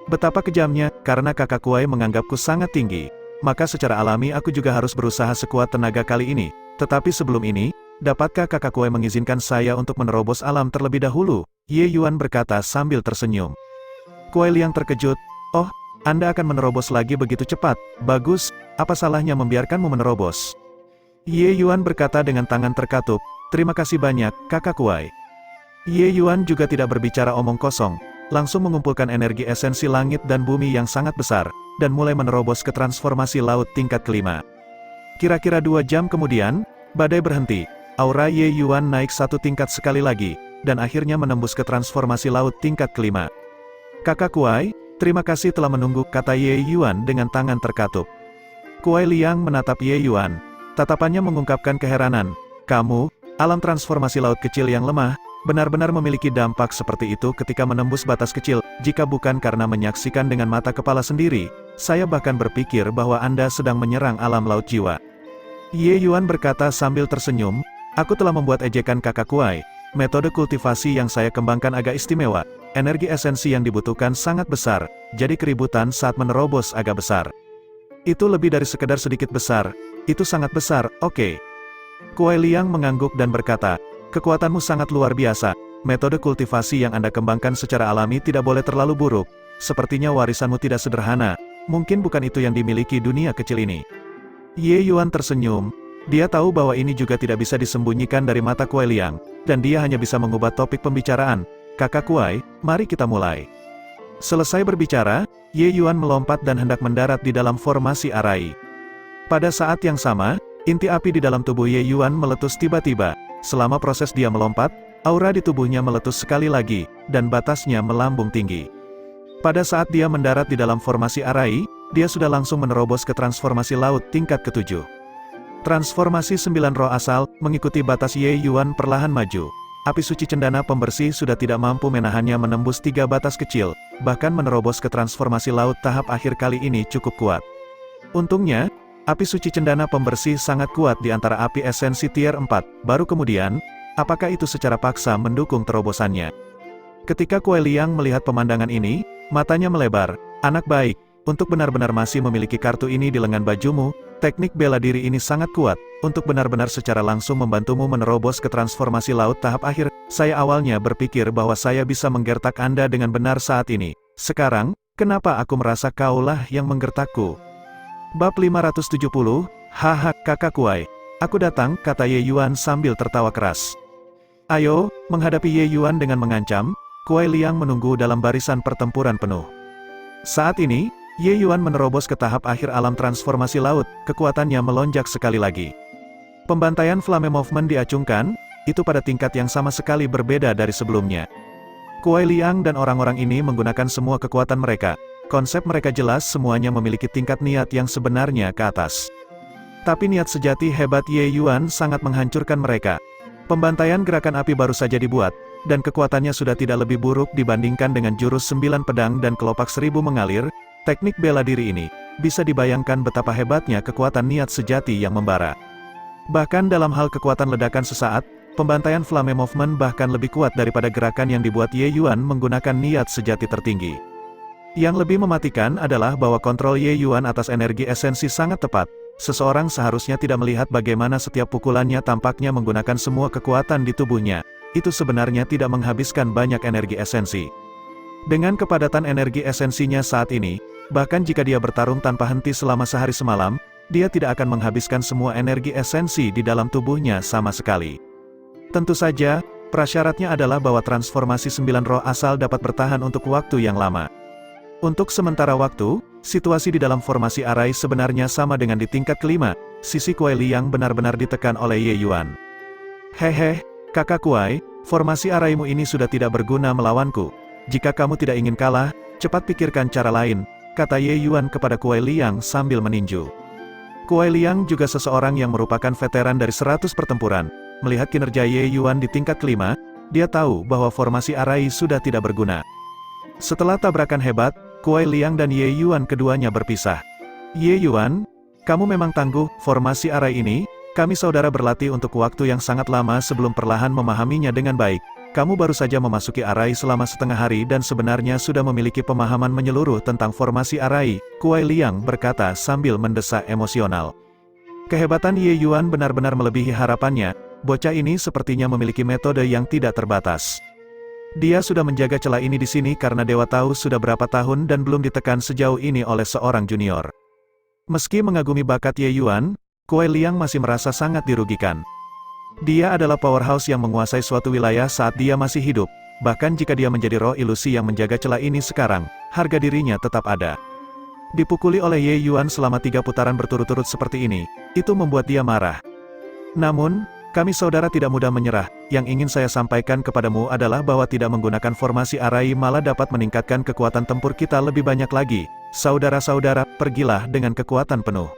Betapa kejamnya, karena kakak Kuai menganggapku sangat tinggi. Maka secara alami aku juga harus berusaha sekuat tenaga kali ini. Tetapi sebelum ini, dapatkah kakak Kuai mengizinkan saya untuk menerobos alam terlebih dahulu? Ye Yuan berkata sambil tersenyum. Kuai Liang terkejut, oh, Anda akan menerobos lagi begitu cepat? Bagus, apa salahnya membiarkanmu menerobos? Ye Yuan berkata dengan tangan terkatup, terima kasih banyak, kakak Kuai. Ye Yuan juga tidak berbicara omong kosong, langsung mengumpulkan energi esensi langit dan bumi yang sangat besar, dan mulai menerobos ke transformasi laut tingkat kelima. Kira-kira 2 jam kemudian, badai berhenti, aura Ye Yuan naik 1 tingkat sekali lagi, dan akhirnya menembus ke transformasi laut tingkat kelima. Kakak Kuai, terima kasih telah menunggu, kata Ye Yuan dengan tangan terkatup. Kuai Liang menatap Ye Yuan, tatapannya mengungkapkan keheranan, kamu, alam transformasi laut kecil yang lemah, benar-benar memiliki dampak seperti itu ketika menembus batas kecil. Jika bukan karena menyaksikan dengan mata kepala sendiri, saya bahkan berpikir bahwa Anda sedang menyerang alam laut jiwa. Ye Yuan berkata sambil tersenyum, aku telah membuat ejekan kakak Kuai. Metode kultivasi yang saya kembangkan agak istimewa. Energi esensi yang dibutuhkan sangat besar, jadi keributan saat menerobos agak besar. Itu lebih dari sekedar sedikit besar, itu sangat besar, oke. Kuai Liang mengangguk dan berkata, kekuatanmu sangat luar biasa. Metode kultivasi yang Anda kembangkan secara alami tidak boleh terlalu buruk. Sepertinya warisanmu tidak sederhana. Mungkin bukan itu yang dimiliki dunia kecil ini. Ye Yuan tersenyum. Dia tahu bahwa ini juga tidak bisa disembunyikan dari mata Kuai Liang, dan dia hanya bisa mengubah topik pembicaraan. Kakak Kuai, mari kita mulai. Selesai berbicara, Ye Yuan melompat dan hendak mendarat di dalam formasi Arai. Pada saat yang sama, inti api di dalam tubuh Ye Yuan meletus tiba-tiba. Selama proses dia melompat, aura di tubuhnya meletus sekali lagi, dan batasnya melambung tinggi. Pada saat dia mendarat di dalam formasi Arai, dia sudah langsung menerobos ke transformasi laut tingkat ke-7. Transformasi 9 roh asal, mengikuti batas Ye Yuan perlahan maju. Api suci cendana pembersih sudah tidak mampu menahannya menembus 3 batas kecil, bahkan menerobos ke transformasi laut tahap akhir kali ini cukup kuat. Untungnya, api suci cendana pembersih sangat kuat di antara api esensi tier 4, baru kemudian, apakah itu secara paksa mendukung terobosannya? Ketika Kuai Liang melihat pemandangan ini, matanya melebar, anak baik, untuk benar-benar masih memiliki kartu ini di lengan bajumu, teknik bela diri ini sangat kuat, untuk benar-benar secara langsung membantumu menerobos ke transformasi laut tahap akhir. Saya awalnya berpikir bahwa saya bisa menggertak Anda dengan benar saat ini. Sekarang, kenapa aku merasa kaulah yang menggertakku? Bab 570, haha, kakak Kuai. Aku datang, kata Ye Yuan sambil tertawa keras. Ayo, menghadapi Ye Yuan dengan mengancam, Kuai Liang menunggu dalam barisan pertempuran penuh. Saat ini, Ye Yuan menerobos ke tahap akhir alam transformasi laut, kekuatannya melonjak sekali lagi. Pembantaian Flame Movement diacungkan, itu pada tingkat yang sama sekali berbeda dari sebelumnya. Kuai Liang dan orang-orang ini menggunakan semua kekuatan mereka. Konsep mereka jelas semuanya memiliki tingkat niat yang sebenarnya ke atas. Tapi niat sejati hebat Ye Yuan sangat menghancurkan mereka. Pembantaian gerakan api baru saja dibuat, dan kekuatannya sudah tidak lebih buruk dibandingkan dengan jurus 9 pedang dan kelopak 1000 mengalir. Teknik bela diri ini, bisa dibayangkan betapa hebatnya kekuatan niat sejati yang membara. Bahkan dalam hal kekuatan ledakan sesaat, pembantaian Flame Movement bahkan lebih kuat daripada gerakan yang dibuat Ye Yuan menggunakan niat sejati tertinggi. Yang lebih mematikan adalah bahwa kontrol Ye Yuan atas energi esensi sangat tepat. Seseorang seharusnya tidak melihat bagaimana setiap pukulannya tampaknya menggunakan semua kekuatan di tubuhnya. Itu sebenarnya tidak menghabiskan banyak energi esensi. Dengan kepadatan energi esensinya saat ini, bahkan jika dia bertarung tanpa henti selama sehari semalam, dia tidak akan menghabiskan semua energi esensi di dalam tubuhnya sama sekali. Tentu saja, prasyaratnya adalah bahwa transformasi 9 roh asal dapat bertahan untuk waktu yang lama. Untuk sementara waktu, situasi di dalam formasi arai sebenarnya sama dengan di tingkat kelima. Sisi Kuai Liang benar-benar ditekan oleh Ye Yuan. Hehe, kakak Kuai, formasi araimu ini sudah tidak berguna melawanku. Jika kamu tidak ingin kalah, cepat pikirkan cara lain, kata Ye Yuan kepada Kuai Liang sambil meninju. Kuai Liang juga seseorang yang merupakan veteran dari 100 pertempuran. Melihat kinerja Ye Yuan di tingkat kelima, dia tahu bahwa formasi arai sudah tidak berguna. Setelah tabrakan hebat, Kuai Liang dan Ye Yuan keduanya berpisah. Ye Yuan, kamu memang tangguh. Formasi arai ini, kami saudara berlatih untuk waktu yang sangat lama sebelum perlahan memahaminya dengan baik. Kamu baru saja memasuki arai selama setengah hari dan sebenarnya sudah memiliki pemahaman menyeluruh tentang formasi arai, Kuai Liang berkata sambil mendesak emosional. Kehebatan Ye Yuan benar-benar melebihi harapannya. Bocah ini sepertinya memiliki metode yang tidak terbatas. Dia sudah menjaga celah ini di sini karena Dewa Tahu sudah berapa tahun dan belum ditekan sejauh ini oleh seorang junior. Meski mengagumi bakat Ye Yuan, Kuai Liang masih merasa sangat dirugikan. Dia adalah powerhouse yang menguasai suatu wilayah saat dia masih hidup, bahkan jika dia menjadi roh ilusi yang menjaga celah ini sekarang, harga dirinya tetap ada. Dipukuli oleh Ye Yuan selama 3 putaran berturut-turut seperti ini, itu membuat dia marah. Namun, kami saudara tidak mudah menyerah. Yang ingin saya sampaikan kepadamu adalah bahwa tidak menggunakan formasi arai malah dapat meningkatkan kekuatan tempur kita lebih banyak lagi. Saudara-saudara, pergilah dengan kekuatan penuh.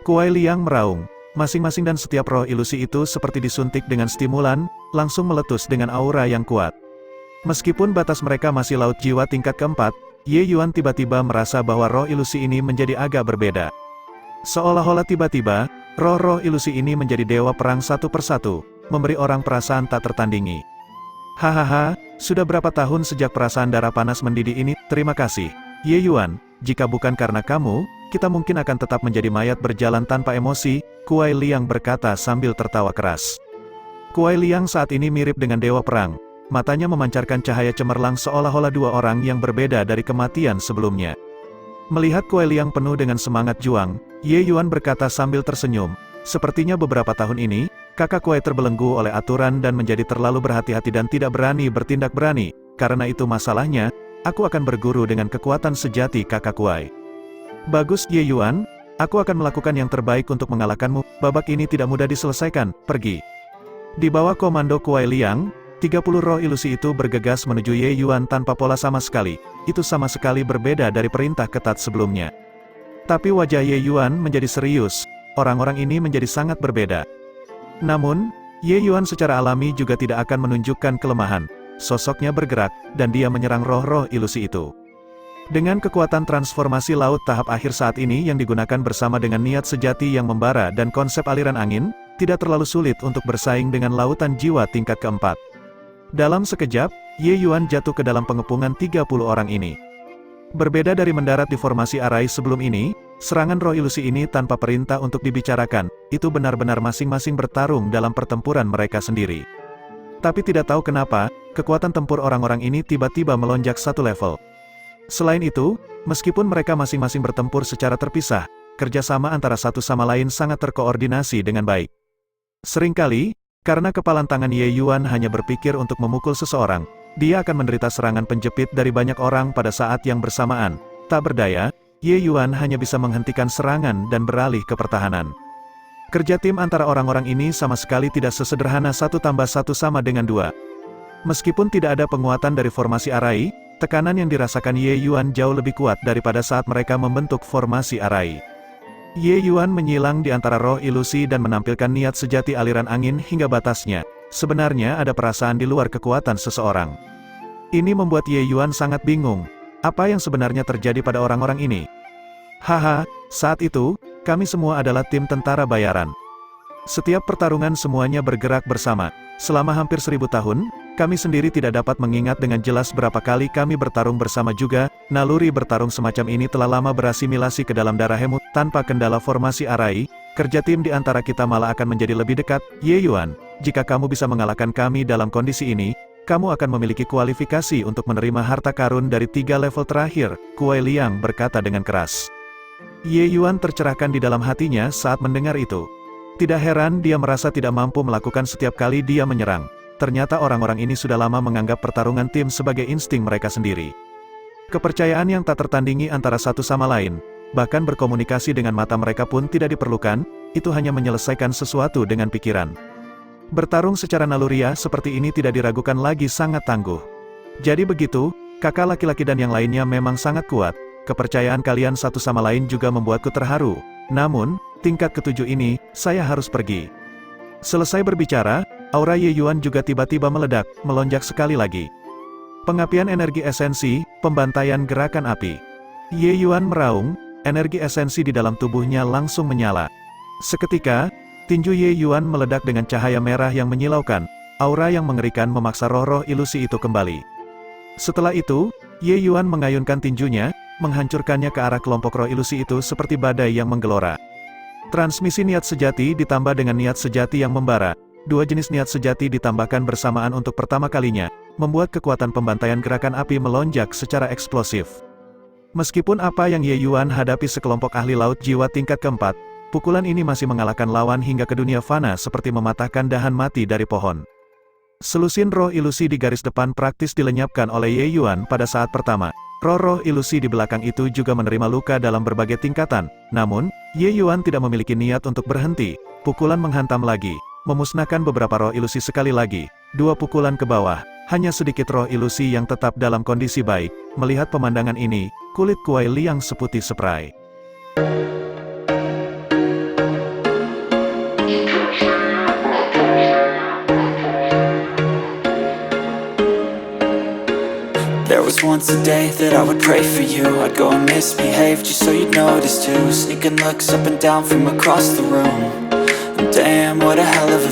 Kuai Liang meraung. Masing-masing dan setiap roh ilusi itu seperti disuntik dengan stimulan, langsung meletus dengan aura yang kuat. Meskipun batas mereka masih laut jiwa tingkat keempat, Ye Yuan tiba-tiba merasa bahwa roh ilusi ini menjadi agak berbeda. Seolah-olah tiba-tiba, roh-roh ilusi ini menjadi dewa perang satu persatu, memberi orang perasaan tak tertandingi. Hahaha, sudah berapa tahun sejak perasaan darah panas mendidih ini, terima kasih, Ye Yuan, jika bukan karena kamu, kita mungkin akan tetap menjadi mayat berjalan tanpa emosi, Kuai Liang berkata sambil tertawa keras. Kuai Liang saat ini mirip dengan dewa perang, matanya memancarkan cahaya cemerlang seolah-olah 2 orang yang berbeda dari kematian sebelumnya. Melihat Kuai Liang penuh dengan semangat juang, Ye Yuan berkata sambil tersenyum, sepertinya beberapa tahun ini, kakak Kuai terbelenggu oleh aturan dan menjadi terlalu berhati-hati dan tidak berani bertindak berani, karena itu masalahnya, aku akan berguru dengan kekuatan sejati kakak Kuai. Bagus Ye Yuan, aku akan melakukan yang terbaik untuk mengalahkanmu, babak ini tidak mudah diselesaikan, pergi. Di bawah komando Kuai Liang, 30 roh ilusi itu bergegas menuju Ye Yuan tanpa pola sama sekali, itu sama sekali berbeda dari perintah ketat sebelumnya. Tapi wajah Ye Yuan menjadi serius, orang-orang ini menjadi sangat berbeda. Namun, Ye Yuan secara alami juga tidak akan menunjukkan kelemahan, sosoknya bergerak, dan dia menyerang roh-roh ilusi itu. Dengan kekuatan transformasi laut tahap akhir saat ini yang digunakan bersama dengan niat sejati yang membara dan konsep aliran angin, tidak terlalu sulit untuk bersaing dengan lautan jiwa tingkat keempat. Dalam sekejap, Ye Yuan jatuh ke dalam pengepungan 30 orang ini. Berbeda dari mendarat di formasi arai sebelum ini, serangan roh ilusi ini tanpa perintah untuk dibicarakan, itu benar-benar masing-masing bertarung dalam pertempuran mereka sendiri. Tapi tidak tahu kenapa, kekuatan tempur orang-orang ini tiba-tiba melonjak 1 level. Selain itu, meskipun mereka masing-masing bertempur secara terpisah, kerjasama antara satu sama lain sangat terkoordinasi dengan baik. Seringkali, karena kepalan tangan Ye Yuan hanya berpikir untuk memukul seseorang, dia akan menderita serangan penjepit dari banyak orang pada saat yang bersamaan. Tak berdaya, Ye Yuan hanya bisa menghentikan serangan dan beralih ke pertahanan. Kerja tim antara orang-orang ini sama sekali tidak sesederhana 1 tambah 1 sama dengan 2. Meskipun tidak ada penguatan dari formasi arai, tekanan yang dirasakan Ye Yuan jauh lebih kuat daripada saat mereka membentuk formasi arai. Ye Yuan menyilang di antara roh ilusi dan menampilkan niat sejati aliran angin hingga batasnya. Sebenarnya ada perasaan di luar kekuatan seseorang. Ini membuat Ye Yuan sangat bingung. Apa yang sebenarnya terjadi pada orang-orang ini? Haha, saat itu, kami semua adalah tim tentara bayaran. Setiap pertarungan semuanya bergerak bersama. Selama hampir 1000 tahun, kami sendiri tidak dapat mengingat dengan jelas berapa kali kami bertarung bersama juga. Naluri bertarung semacam ini telah lama berasimilasi ke dalam darahmu. Tanpa kendala formasi Arai, kerja tim di antara kita malah akan menjadi lebih dekat. Ye Yuan, jika kamu bisa mengalahkan kami dalam kondisi ini, kamu akan memiliki kualifikasi untuk menerima harta karun dari 3 level terakhir, Kuai Liang berkata dengan keras. Ye Yuan tercerahkan di dalam hatinya saat mendengar itu. Tidak heran dia merasa tidak mampu melakukan setiap kali dia menyerang. Ternyata orang-orang ini sudah lama menganggap pertarungan tim sebagai insting mereka sendiri. Kepercayaan yang tak tertandingi antara satu sama lain, bahkan berkomunikasi dengan mata mereka pun tidak diperlukan, itu hanya menyelesaikan sesuatu dengan pikiran. Bertarung secara naluriah seperti ini tidak diragukan lagi sangat tangguh. Jadi begitu, kakak laki-laki dan yang lainnya memang sangat kuat, kepercayaan kalian satu sama lain juga membuatku terharu. Namun, tingkat ketujuh ini, saya harus pergi. Selesai berbicara, aura Ye Yuan juga tiba-tiba meledak, melonjak sekali lagi. Pengapian energi esensi, pembantaian gerakan api. Ye Yuan meraung, energi esensi di dalam tubuhnya langsung menyala. Seketika, tinju Ye Yuan meledak dengan cahaya merah yang menyilaukan, aura yang mengerikan memaksa roh-roh ilusi itu kembali. Setelah itu, Ye Yuan mengayunkan tinjunya, menghancurkannya ke arah kelompok roh ilusi itu seperti badai yang menggelora. Transmisi niat sejati ditambah dengan niat sejati yang membara. Dua jenis niat sejati ditambahkan bersamaan untuk pertama kalinya, membuat kekuatan pembantaian gerakan api melonjak secara eksplosif. Meskipun apa yang Ye Yuan hadapi sekelompok ahli laut jiwa tingkat keempat, pukulan ini masih mengalahkan lawan hingga ke dunia fana seperti mematahkan dahan mati dari pohon. Selusin roh ilusi di garis depan praktis dilenyapkan oleh Ye Yuan pada saat pertama. Roh-roh ilusi di belakang itu juga menerima luka dalam berbagai tingkatan. Namun, Ye Yuan tidak memiliki niat untuk berhenti. Pukulan menghantam lagi, memusnahkan beberapa roh ilusi sekali lagi. 2 pukulan ke bawah, hanya sedikit roh ilusi yang tetap dalam kondisi baik. Melihat pemandangan ini, kulit Kuai Liang seputih seprai. There was once a day that I would pray for you. I'd go and misbehave just so you'd notice too. Sneaking looks up and down from across the room. And damn, what a hell of a